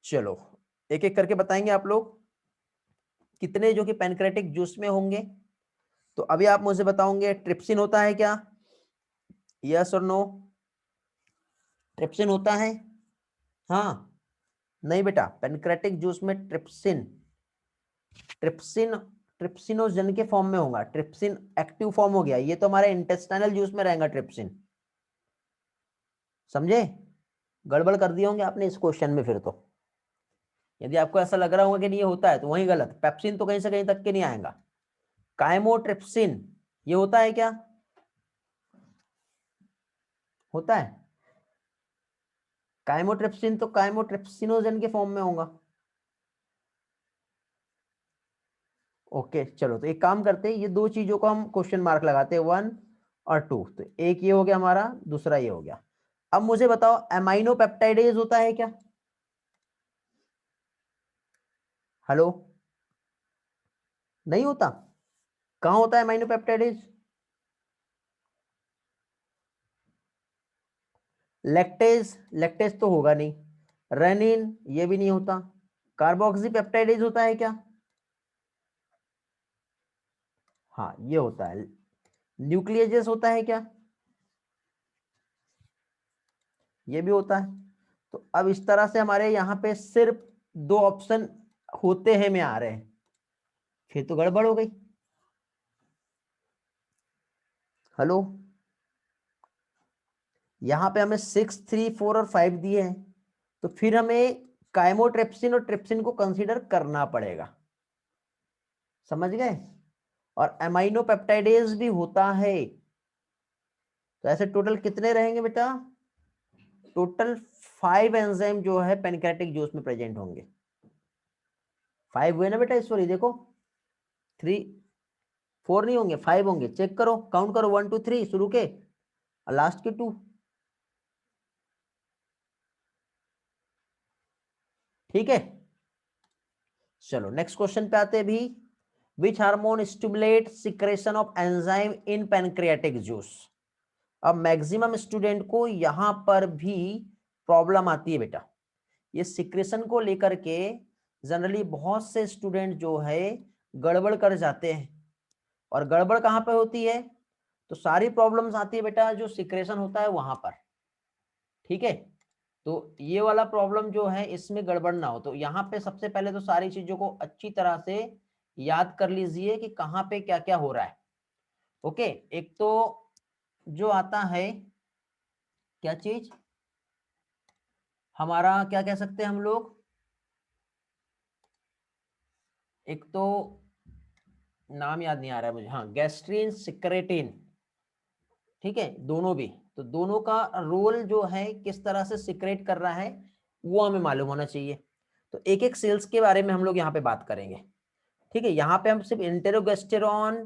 चलो एक एक करके बताएंगे आप लोग कितने जो कि पैनक्रेटिक जूस में होंगे। तो अभी आप मुझे बताओगे ट्रिप्सिन होता है क्या? यस और नो? ट्रिप्सिन होता है? हाँ नहीं बेटा, पैनक्रेटिक जूस में ट्रिप्सिन ट्रिप्सिनोजन के फॉर्म में होगा। ट्रिप्सिन एक्टिव फॉर्म हो गया, ये तो हमारे इंटेस्टाइनल जूस में रहेगा ट्रिप्सिन। समझे? गड़बड़ कर दिए होंगे आपने इस क्वेश्चन में। फिर तो यदि आपको ऐसा लग रहा होगा कि नहीं ये होता है तो वही गलत। पेप्सिन तो कहीं से कहीं तक के नहीं आएगा। काइमोट्रिप्सिन ये होता है क्या? होता है। काइमोट्रिप्सिन तो काइमोट्रिप्सिनोजन के फॉर्म में होगा। ओके चलो, तो एक काम करते हैं, ये दो चीजों को हम क्वेश्चन मार्क लगाते हैं, 1 और 2। तो एक ये हो गया हमारा, दूसरा ये हो गया। अब मुझे बताओ एमाइनो पेप्टाइडेज होता है क्या? हेलो, नहीं होता? कहां होता है एमाइनो पेप्टाइडेज? लैक्टेज, लैक्टेज तो होगा नहीं। रेनिन ये भी नहीं होता। कार्बोक्सी पेप्टाइडेज होता है क्या? हाँ ये होता है। न्यूक्लियेजेस होता है क्या? ये भी होता है। तो अब इस तरह से हमारे यहाँ पे सिर्फ 2 ऑप्शन होते हैं में आ रहे हैं, फिर तो गड़बड़ हो गई। हेलो, यहाँ पे हमें 6, 3, 4 और 5 दिए हैं, तो फिर हमें काइमोट्रिप्सिन और ट्रिप्सिन को कंसीडर करना पड़ेगा, समझ गए। और अमाइनो पेप्टाइडेज भी होता है। तो ऐसे टोटल कितने रहेंगे बेटा? टोटल 5 एंजाइम जो है पैनक्रियाटिक जूस में प्रेजेंट होंगे। 5 हुए ना बेटा ईश्वरी, देखो 3, 4 नहीं होंगे, 5 होंगे। चेक करो, काउंट करो, 1 2 3 शुरू के लास्ट के 2। ठीक है, चलो नेक्स्ट क्वेश्चन पे आते हैं भी। Which hormone stimulate secretion of enzyme in pancreatic juice? अब मैक्सिमम स्टूडेंट को यहां पर भी प्रॉब्लम आती है बेटा, ये सिक्रेशन को लेकर के जनरली बहुत से स्टूडेंट जो है गड़बड़ कर जाते हैं। और गड़बड़ कहां पे होती है? तो सारी प्रॉब्लम्स आती है बेटा जो सिक्रेशन होता है वहां पर। ठीक है, तो ये वाला प्रॉब्लम जो है इसमें गड़बड़ ना हो, तो यहाँ पे सबसे पहले तो सारी चीजों को अच्छी तरह से याद कर लीजिए कि कहाँ पे क्या क्या हो रहा है। ओके, एक तो जो आता है क्या चीज, हमारा क्या कह सकते हैं हम लोग, एक तो नाम याद नहीं आ रहा है मुझे, हाँ गैस्ट्रीन सिक्रेटिन। ठीक है, दोनों भी, तो दोनों का रोल जो है किस तरह से सिक्रेट कर रहा है वो हमें मालूम होना चाहिए। तो एक एक सेल्स के बारे में हम लोग यहाँ पे बात करेंगे। ठीक है, यहाँ पे हम सिर्फ इंटेरोगेस्टेरॉन,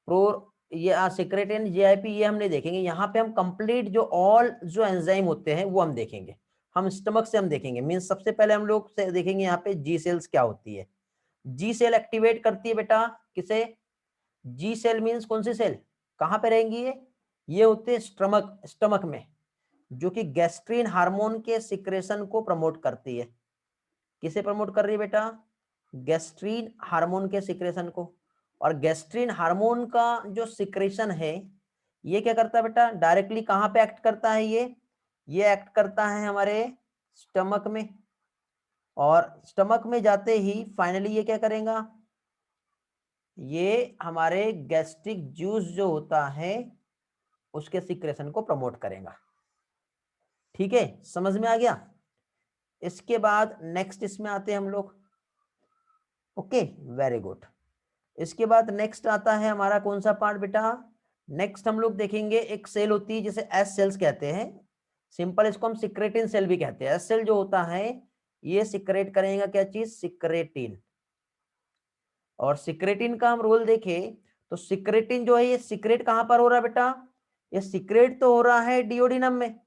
प्रो, ये सिक्रेटिन, जीआईपी ये हम नहीं देखेंगे। यहाँ पे हम कंप्लीट जो ऑल जो एंजाइम होते हैं वो हम देखेंगे। हम स्टमक से हम देखेंगे, मींस सबसे पहले हम लोग से देखेंगे यहाँ पे जी सेल्स क्या होती है। जी सेल एक्टिवेट करती है बेटा किसे? जी सेल मींस कौन सी सेल, कहाँ पे रहेंगी ये होते हैं स्टमक में, जो कि गैस्ट्रीन हार्मोन के सिक्रेशन को प्रमोट करती है। किसे प्रमोट कर रही है बेटा? गैस्ट्रीन हार्मोन के सिक्रेशन को। और गैस्ट्रीन हार्मोन का जो सिक्रेशन है ये क्या करता है बेटा? डायरेक्टली कहां पे एक्ट करता है ये एक्ट करता है हमारे स्टमक में। और स्टमक में जाते ही फाइनली ये क्या करेगा? ये हमारे गैस्ट्रिक जूस जो होता है उसके सिक्रेशन को प्रमोट करेगा। ठीक है, समझ में आ गया। इसके बाद नेक्स्ट इसमें आते हैं हम लोग। Okay, very good. इसके बाद नेक्स्ट आता है हमारा कौन सा पार्ट बेटा? नेक्स्ट हम लोग देखेंगे एक सेल होती है जिसे एस सेल्स कहते हैं। सिंपल इसको हम सिक्रेटिन सेल भी कहते हैं। एस सेल जो होता है ये सिक्रेट करेगा क्या चीज? सिक्रेटिन। और सिक्रेटिन का हम रोल देखें तो सिक्रेटिन जो है ये सिक्रेट कहां पर हो रहा है बेटा? ये सिक्रेट तो हो रहा है डिओडिनम में।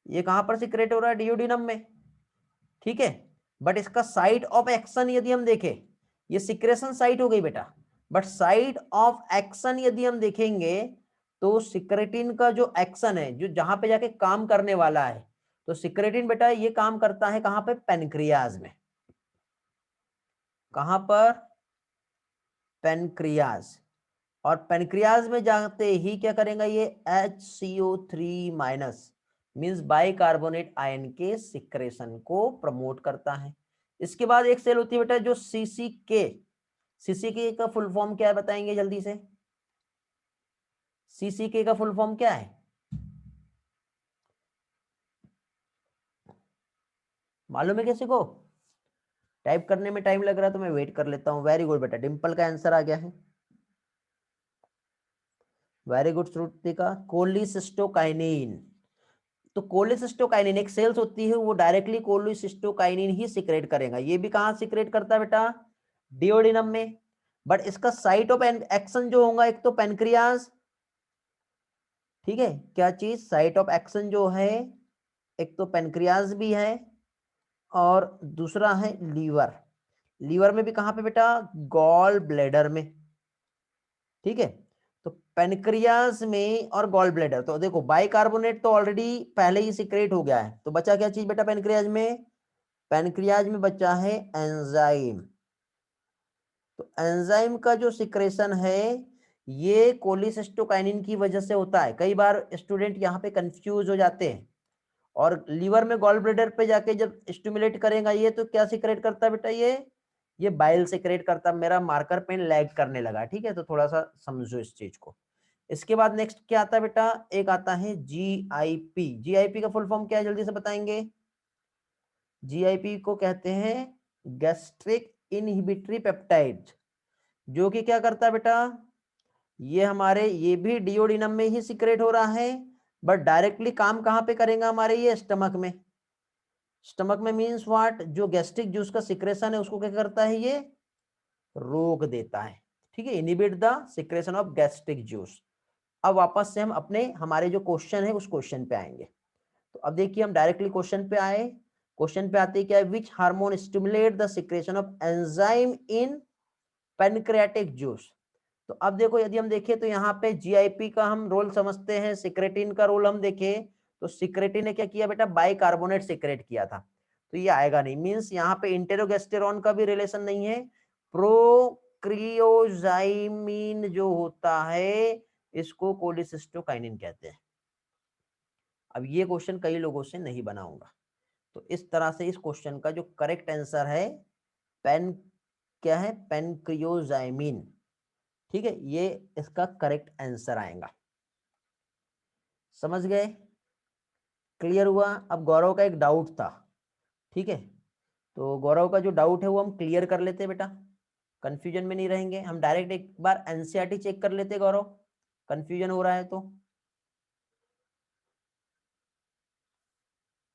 ये कहां पर सिक्रेट हो रहा है? डिओडिनम में। ठीक है, बट इसका साइट ऑफ एक्शन यदि हम देखें, ये सिक्रेशन साइट हो गई बेटा, बट साइट ऑफ एक्शन यदि हम देखेंगे तो सिक्रेटिन का जो एक्शन है, जो जहां पे जाके काम करने वाला है, तो सिक्रेटिन बेटा ये काम करता है कहां पे? पेनक्रियाज में। कहां पर? पेनक्रियाज। और पेनक्रियाज में जाते ही क्या करेगा ये? HCO3 minus means bicarbonate ion के सिक्रेशन को प्रमोट करता है। इसके बाद एक सेल होती है बेटा जो सीसीके। सीसीके का फुल फॉर्म क्या है बताएंगे जल्दी से? सीसीके का फुल फॉर्म क्या है? मालूम है किसी को? टाइप करने में टाइम लग रहा है तो मैं वेट कर लेता हूं। वेरी गुड बेटा, डिंपल का आंसर आ गया है। Very good Shrutika, cholecystokinin. तो कोलिसिस्टोकाइनिन एक सेल्स होती है वो डायरेक्टली कोलिसिस्टोकाइनिन ही सिक्रेट करेगा। ये भी कहां सिक्रेट करता है बेटा? डिओडिनम में। बट इसका साइट ऑफ एक्शन जो होगा एक तो पेनक्रियाज। ठीक है, क्या चीज? साइट ऑफ एक्शन जो है एक तो पेनक्रियाज भी है और दूसरा है लीवर। लीवर में भी कहां पे बेटा? गॉल ब्लैडर में। ठीक है, तो पेनक्रियाज में और गॉल ब्लैडर, तो देखो बाइकार्बोनेट तो ऑलरेडी पहले ही सिक्रेट हो गया है, तो बचा क्या चीज बेटा पेनक्रियाज में? पेनक्रियाज में बचा है एंजाइम। तो एंजाइम का जो सिक्रेशन है ये कोलिसिस्टोकाइनिन की वजह से होता है। कई बार स्टूडेंट यहाँ पे कंफ्यूज हो जाते हैं। और लीवर में गॉल ब्लैडर पे जाके जब स्टिमुलेट करेगा ये तो क्या सिक्रेट करता है बेटा? ये ये बाइल सेक्रेट करता, मेरा मार्कर पेन लैग करने लगा, ठीक है, तो थोड़ा सा समझो इस चीज को। इसके बाद नेक्स्ट क्या आता है बेटा, एक आता है GIP। GIP का फुल फॉर्म क्या है, जल्दी से बताएंगे। GIP को कहते हैं गैस्ट्रिक इनहिबिटरी पेप्टाइड, जो कि क्या करता है बेटा, ये हमारे, ये भी डिओडिनम में ही सिक्रेट हो रहा है, बट डायरेक्टली काम कहां पे करेगा हमारे, ये स्टमक में। स्टमक में मींस व्हाट, जो गैस्ट्रिक जूस का सिक्रेशन है उसको क्या करता है, ये रोक देता है, ठीक है, inhibit the secretion of gastric juice. अब वापस से हम अपने हमारे जो क्वेश्चन है उस क्वेश्चन पे आएंगे। तो अब देखिए हम डायरेक्टली क्वेश्चन पे आए। क्वेश्चन पे आते क्या है, which hormone stimulate the secretion of enzyme in pancreatic juice. तो अब देखो यदि हम देखें तो यहाँ पे GIP का हम रोल समझते हैं, सिक्रेटिन का रोल हम देखें तो सिक्रेटिन ने क्या किया बेटा, बाइकार्बोनेट सिक्रेट किया था, तो ये आएगा नहीं, मींस यहाँ पे इंटेरोगेस्टेरॉन का भी रिलेशन नहीं है। प्रोक्रियोजाइमिन जो होता है इसको कोलिसिस्टोकाइनिन कहते हैं। अब ये क्वेश्चन कई लोगों से नहीं बनाऊंगा, तो इस तरह से इस क्वेश्चन का जो करेक्ट आंसर है पेन क्या है, पेनक्रियोजाइमिन, ठीक है, ये इसका करेक्ट आंसर आएगा। समझ गए, क्लियर हुआ। अब गौरव का एक डाउट था, ठीक है, तो गौरव का जो डाउट है वो हम क्लियर कर लेते हैं बेटा, कंफ्यूजन में नहीं रहेंगे। हम डायरेक्ट एक बार NCERT चेक कर लेते गौरव, कंफ्यूजन हो रहा है तो,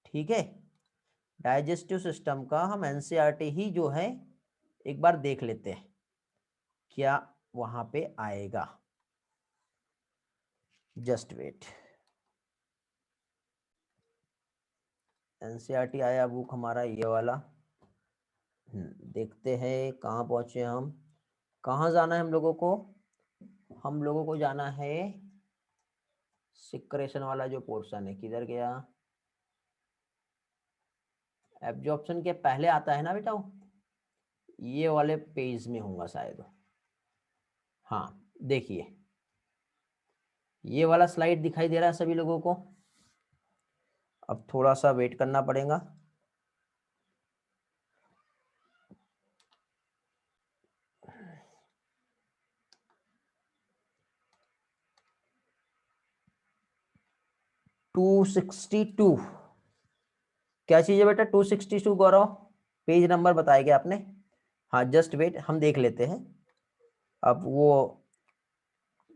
ठीक है, डाइजेस्टिव सिस्टम का हम NCERT ही जो है एक बार देख लेते हैं क्या वहां पे आएगा। जस्ट वेट, NCERT आया बुक हमारा ये वाला, देखते हैं कहाँ पहुंचे हम, कहाँ जाना है हम लोगों को, हम लोगों को जाना है सिक्रेशन वाला जो पोर्शन है, किधर गया, एब्जॉर्प्शन के पहले आता है ना बेटा वो, ये वाले पेज में होगा शायद। हाँ देखिए ये वाला स्लाइड दिखाई दे रहा है सभी लोगों को, अब थोड़ा सा वेट करना पड़ेगा। टू 262 क्या चीज है बेटा, 262 गौरव, पेज नंबर बताया गया आपने। हाँ जस्ट वेट, हम देख लेते हैं, अब वो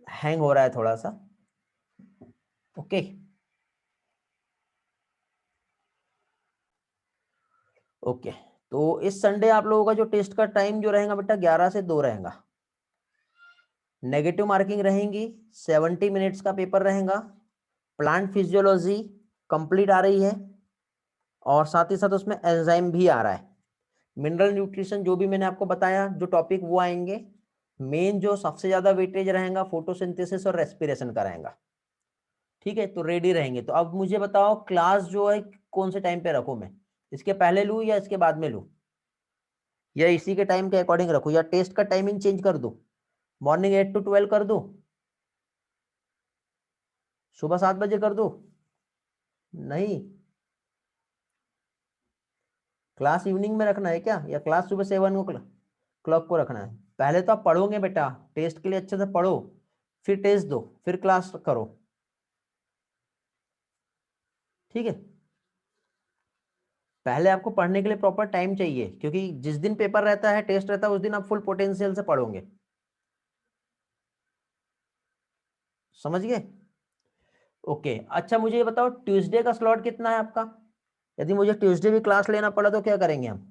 हैंग हो रहा है थोड़ा सा, ओके ओके। तो इस संडे आप लोगों का जो टेस्ट का टाइम जो रहेगा बेटा 11 से 2 रहेगा, नेगेटिव मार्किंग रहेंगी, 70 मिनट्स का पेपर रहेगा, प्लांट फिजियोलॉजी कंप्लीट आ रही है और साथ ही साथ उसमें एंजाइम भी आ रहा है, मिनरल न्यूट्रिशन जो भी मैंने आपको बताया जो टॉपिक वो आएंगे, मेन जो सबसे ज्यादा वेटेज रहेगा फोटोसिंथेसिस और रेस्पिरेशन का रहेगा, ठीक है, तो रेडी रहेंगे। तो अब मुझे बताओ क्लास जो है कौन से टाइम पे रखूं मैं, इसके पहले लूं या इसके बाद में लूं, या इसी के टाइम के अकॉर्डिंग रखूं, या टेस्ट का टाइमिंग चेंज कर दूं, मॉर्निंग 8 to 12 कर दूं, सुबह 7 बजे कर दूं, नहीं क्लास इवनिंग में रखना है क्या, या क्लास सुबह 7 क्लॉक को रखना है। पहले तो आप पढ़ोगे बेटा, टेस्ट के लिए अच्छे से पढ़ो, फिर टेस्ट दो, फिर क्लास करो, ठीक है, पहले आपको पढ़ने के लिए प्रॉपर टाइम चाहिए, क्योंकि जिस दिन पेपर रहता है टेस्ट रहता है उस दिन आप फुल पोटेंशियल से पढ़ोगे, समझ गए, ओके। अच्छा मुझे ये बताओ ट्यूसडे का स्लॉट कितना है आपका, यदि मुझे ट्यूसडे भी क्लास लेना पड़ा तो क्या करेंगे हम,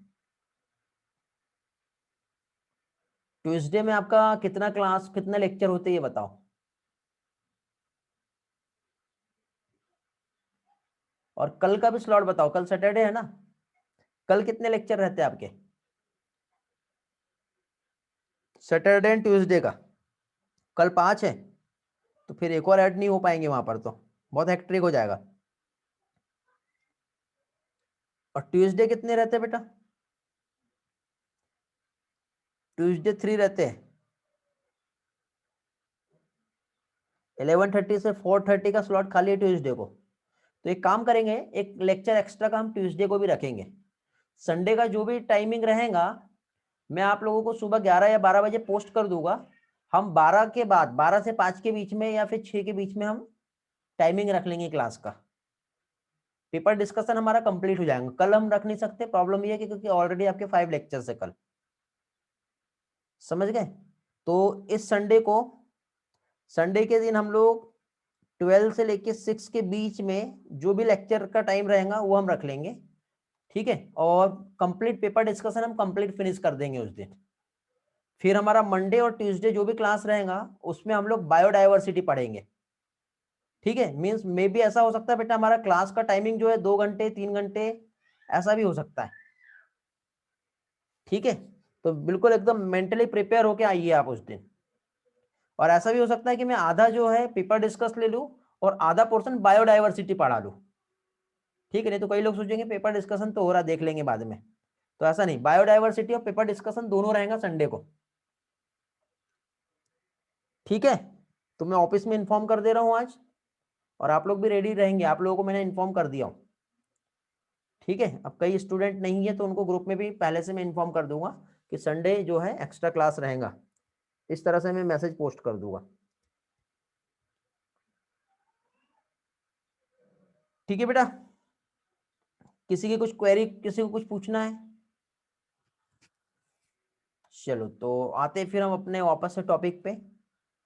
ट्यूसडे में आपका कितना क्लास कितना लेक्चर होते हैं ये बताओ, और कल का भी स्लॉट बताओ, कल सैटरडे है ना, कल कितने लेक्चर रहते हैं आपके, सैटरडे एंड ट्यूसडे का कल 5 है, तो फिर एक और ऐड नहीं हो पाएंगे वहां पर, तो बहुत हेक्ट्रिक हो जाएगा। और ट्यूसडे कितने रहते हैं बेटा, ट्यूसडे 3 रहते हैं, 11:30 से 4:30 का स्लॉट खाली है ट्यूसडे को, तो एक काम करेंगे एक लेक्चर एक्स्ट्रा का हम ट्यूसडे को भी रखेंगे, संडे का जो भी टाइमिंग रहेगा मैं आप लोगों को सुबह 11 या 12 बजे पोस्ट कर दूंगा। हम 12 के बाद 12 से 5 के बीच में या फिर 6 के बीच में हम टाइमिंग रख लेंगे क्लास का। पेपर डिस्कशन हमारा कंप्लीट हो जाएगा। कल हम रख नहीं सकते, प्रॉब्लम ये है कि क्योंकि ऑलरेडी आपके 5 लेक्चर्स है कल, समझ गए। तो इस संडे के दिन हम लोग 12 से लेके 6 के बीच में जो भी लेक्चर का टाइम रहेगा वो हम रख लेंगे, ठीक है। और कंप्लीट पेपर डिस्कशन हम कंप्लीट फिनिश कर देंगे उस दिन। फिर हमारा मंडे और ट्यूसडे जो भी क्लास रहेगा उसमें हम लोग बायोडाइवर्सिटी पढ़ेंगे, ठीक है। मींस मे भी ऐसा हो सकता है बेटा हमारा क्लास का टाइमिंग जो है 2 घंटे 3 घंटे ऐसा भी हो सकता है, ठीक है। तो बिल्कुल एकदम मेंटली प्रिपेयर होके आइए आप उस दिन। और ऐसा भी हो सकता है कि मैं आधा जो है पेपर डिस्कस ले लूं और आधा पोर्शन बायोडाइवर्सिटी पढ़ा लूं, ठीक है। नहीं तो कई लोग सोचेंगे पेपर डिस्कशन तो हो रहा, देख लेंगे बाद में। तो ऐसा नहीं, बायोडाइवर्सिटी और पेपर डिस्कशन दोनों रहेगा संडे को, ठीक है। तो मैं ऑफिस में इन्फॉर्म कर दे रहा हूं आज, और आप लोग भी रेडी रहेंगे, आप लोगों को मैंने इन्फॉर्म कर दिया हूं, ठीक है। अब कई स्टूडेंट नहीं है तो उनको ग्रुप में भी पहले से मैं इन्फॉर्म कर दूंगा कि संडे जो है एक्स्ट्रा क्लास रहेगा, इस तरह से मैं मैसेज पोस्ट कर दूंगा, ठीक है बेटा। किसी की कुछ क्वेरी, किसी को कुछ पूछना है? चलो तो आते फिर हम अपने वापस से टॉपिक पे।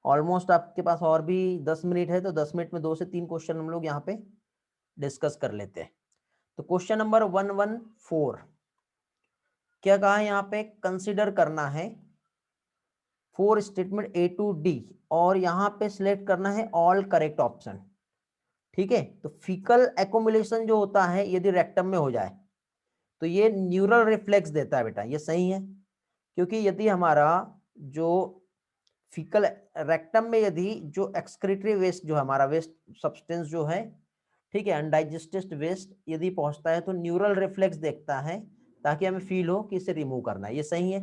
ऑलमोस्ट आपके पास और भी 10 मिनट है, तो 10 मिनट में 2 से 3 क्वेश्चन हम लोग यहाँ पे डिस्कस कर लेते हैं। तो क्वेश्चन नंबर 114 क्या कहा है यहाँ पे, कंसिडर करना है 4 स्टेटमेंट A to D और यहाँ पे सिलेक्ट करना है ऑल करेक्ट ऑप्शन, ठीक है। तो फीकल एकोमुलेशन जो होता है यदि रेक्टम में हो जाए तो ये न्यूरल रिफ्लेक्स देता है बेटा, ये सही है। क्योंकि यदि हमारा जो फीकल रेक्टम में यदि जो एक्सक्रीटरी वेस्ट जो हमारा वेस्ट सब्सटेंस जो है, ठीक है, अनडाइजेस्टेड वेस्ट यदि पहुंचता है तो न्यूरल रिफ्लेक्स देखता है ताकि हमें फील हो कि इसे रिमूव करना है, ये सही है।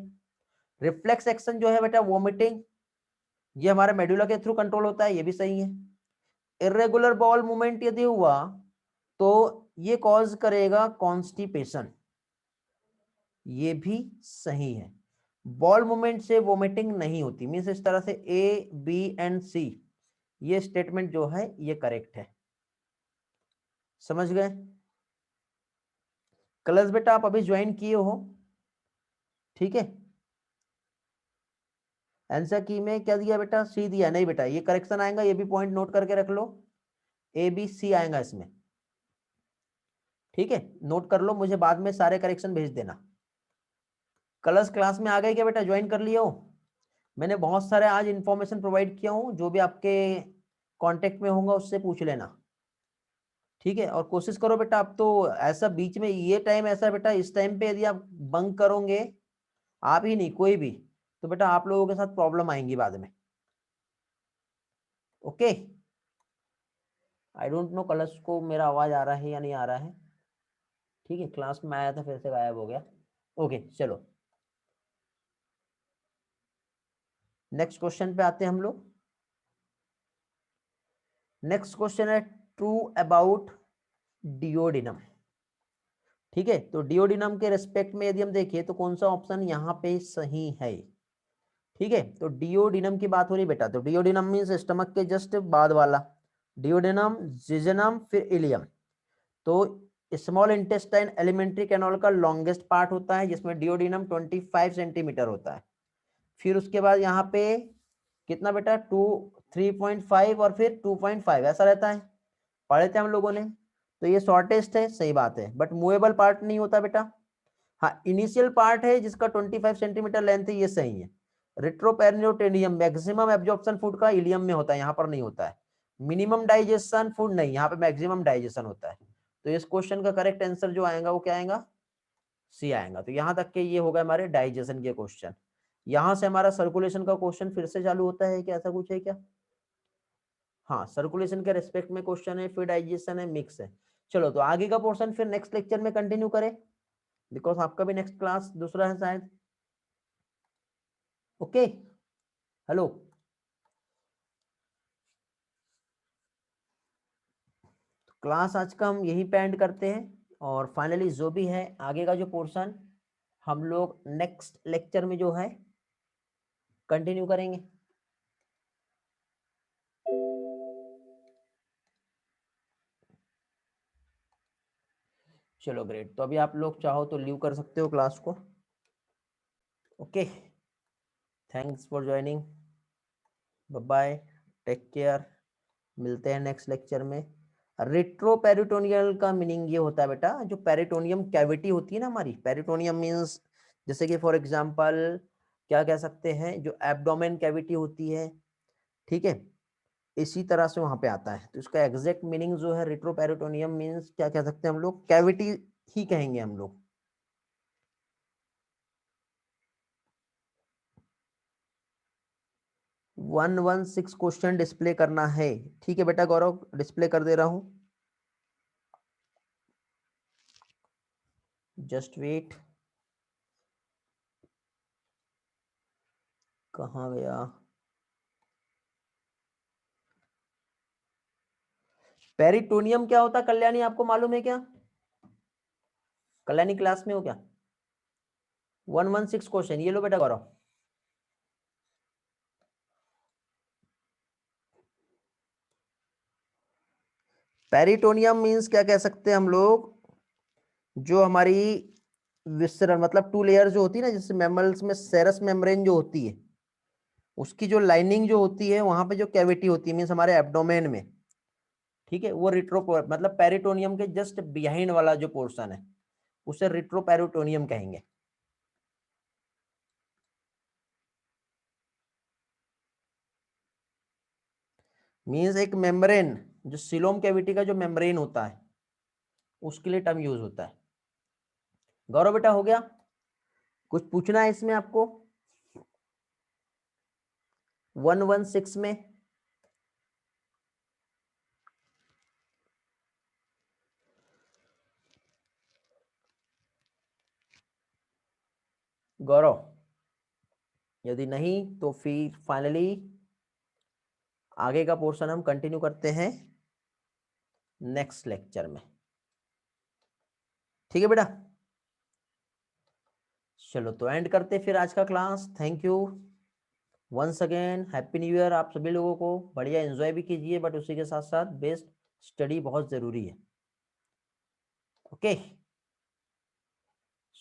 रिफ्लेक्स एक्शन जो है बेटा वोमिटिंग, ये हमारे मेडुला के थ्रू कंट्रोल होता है, ये भी सही है। इरेगुलर बॉल मूवमेंट यदि हुआ तो ये कॉज करेगा कॉन्स्टिपेशन, ये भी सही है। बॉल मूवमेंट से वोमिटिंग नहीं होती, मीन्स इस तरह से ए बी एंड सी ये स्टेटमेंट जो है ये करेक्ट है, समझ गए। क्लास बेटा आप अभी ज्वाइन किए हो, ठीक है। आंसर की में क्या दिया बेटा, सी दिया, नहीं बेटा ये करेक्शन आएगा, ये भी पॉइंट नोट करके रख लो, ए बी सी आएगा इसमें, ठीक है। नोट कर लो, मुझे बाद में सारे करेक्शन भेज देना। कलर्स क्लास में आ गए क्या बेटा, ज्वाइन कर लियो। मैंने बहुत सारे आज इंफॉर्मेशन प्रोवाइड किया हूँ, जो भी आपके कांटेक्ट में होगा उससे पूछ लेना, ठीक है। और कोशिश करो बेटा, अब तो ऐसा बीच में ये टाइम ऐसा है बेटा, इस टाइम पे यदि आप बंक करोगे, आप ही नहीं कोई भी, तो बेटा आप लोगों के साथ प्रॉब्लम आएंगी बाद में, okay. I don't know colours को मेरा आवाज आ रहा है या नहीं आ रहा है, ठीक है। क्लास में आया था फिर से गायब हो गया, ओके चलो नेक्स्ट क्वेश्चन पे आते हैं हम लोग। नेक्स्ट क्वेश्चन है ट्रू अबाउट डिओडिनम, ठीक है। तो डिओडिनम के रेस्पेक्ट में यदि हम देखें तो कौन सा ऑप्शन यहाँ पे सही है, ठीक है। तो डिओडिनम की बात हो रही बेटा, तो डिओडिनम मीन्स स्टमक के जस्ट बाद वाला, डिओडिनम जिजनम फिर इलियम। तो स्मॉल इंटेस्टाइन एलिमेंट्री कैनाल का लॉन्गेस्ट पार्ट होता है जिसमें डिओडिनम 25 सेंटीमीटर होता है। फिर उसके बाद यहाँ पे कितना बेटा 3.5 और फिर 2.5 ऐसा रहता है, पढ़े थे हम लोगों ने। तो ये शॉर्टेस्ट है, सही बात है, बट मूवेबल पार्ट नहीं होता बेटा। हाँ इनिशियल पार्ट है जिसका 25 सेंटीमीटर लेंथ है, ये सही है। रेट्रोपेरिनेटेरियम मैक्सिमम एब्जॉर्प्शन फूड का इलियम में होता है, यहाँ पर नहीं होता है। मिनिमम डाइजेशन फूड नहीं, यहाँ पे मैक्सिमम डाइजेशन होता है। तो इस क्वेश्चन का करेक्ट आंसर जो आएगा वो क्या आएगा, सी आएगा। तो यहाँ तक के ये होगा हमारे डाइजेशन के क्वेश्चन। यहाँ से हमारा सर्कुलेशन का क्वेश्चन फिर से चालू होता है क्या, ऐसा कुछ है क्या? हाँ सर्कुलेशन के रेस्पेक्ट में क्वेश्चन है, फिर डाइजेशन है, मिक्स है। चलो तो आगे का पोर्शन फिर नेक्स्ट लेक्चर में कंटिन्यू करें, बिकॉज आपका भी नेक्स्ट क्लास दूसरा है शायद, ओके। हेलो क्लास आज का हम यहीं पे एंड करते हैं, और फाइनली जो भी है आगे का जो पोर्शन हम लोग नेक्स्ट लेक्चर में जो है कंटिन्यू करेंगे। चलो ग्रेट, तो अभी आप लोग चाहो तो लीव कर सकते हो क्लास को। Okay, thanks for joining, bye bye, take care, मिलते हैं नेक्स्ट लेक्चर में। रेट्रोपेरिटोनियल का मीनिंग ये होता है बेटा, जो पेरिटोनियम कैविटी होती है ना हमारी, पेरिटोनियम मींस जैसे कि फॉर एग्जांपल क्या कह सकते हैं, जो एब्डोमेन कैविटी होती है, ठीक है, इसी तरह से वहां पे आता है। तो इसका एग्जैक्ट मीनिंग जो है रेट्रोपेरिटोनियम मींस क्या कह सकते हैं हम लोग, कैविटी ही कहेंगे हम लोग। 116 क्वेश्चन डिस्प्ले करना है, ठीक है बेटा गौरव, डिस्प्ले कर दे रहा हूं, जस्ट वेट। कहाँ गया, पेरिटोनियम क्या होता है कल्याणी, आपको मालूम है क्या? कल्याणी क्लास में हो क्या? 116 क्वेश्चन, ये लो बेटा गौरव। पेरिटोनियम मींस क्या कह सकते हैं हम लोग, जो हमारी विसरण मतलब 2 लेयर जो होती है ना, जैसे मैमल्स में सेरस मेम्ब्रेन जो होती है, उसकी जो लाइनिंग जो होती है वहां पे जो कैविटी होती है मींस हमारे एब्डोमेन में, ठीक है, वो रिट्रो मतलब पेरिटोनियम के जस्ट बिहाइंड वाला जो पोर्शन है उसे रिट्रोपेरिटोनियम कहेंगे। मींस एक मेम्ब्रेन, जो सिलोम कैविटी का जो मेम्ब्रेन होता है उसके लिए टर्म यूज होता है। गौरव बेटा हो गया, कुछ पूछना है इसमें आपको 116 में? गौरव यदि नहीं तो फिर फाइनली आगे का पोर्शन हम कंटिन्यू करते हैं नेक्स्ट लेक्चर में, ठीक है बेटा। चलो तो एंड करते फिर आज का class. Thank you once again, happy new year आप सभी लोगों को, बढ़िया एंजॉय भी कीजिए, बट उसी के साथ साथ बेस्ट स्टडी बहुत जरूरी है। ओके,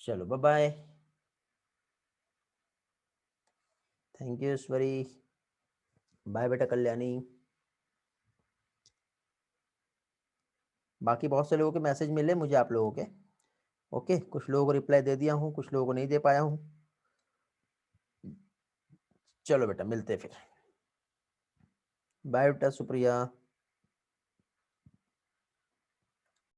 चलो bye bye, thank you Ishwari, bye बेटा कल्याणी। बाकी बहुत से लोगों के मैसेज मिले मुझे आप लोगों के, ओके, कुछ लोगों को रिप्लाई दे दिया हूँ, कुछ लोगों को नहीं दे पाया हूँ। चलो बेटा मिलते फिर, बाय बेटा सुप्रिया।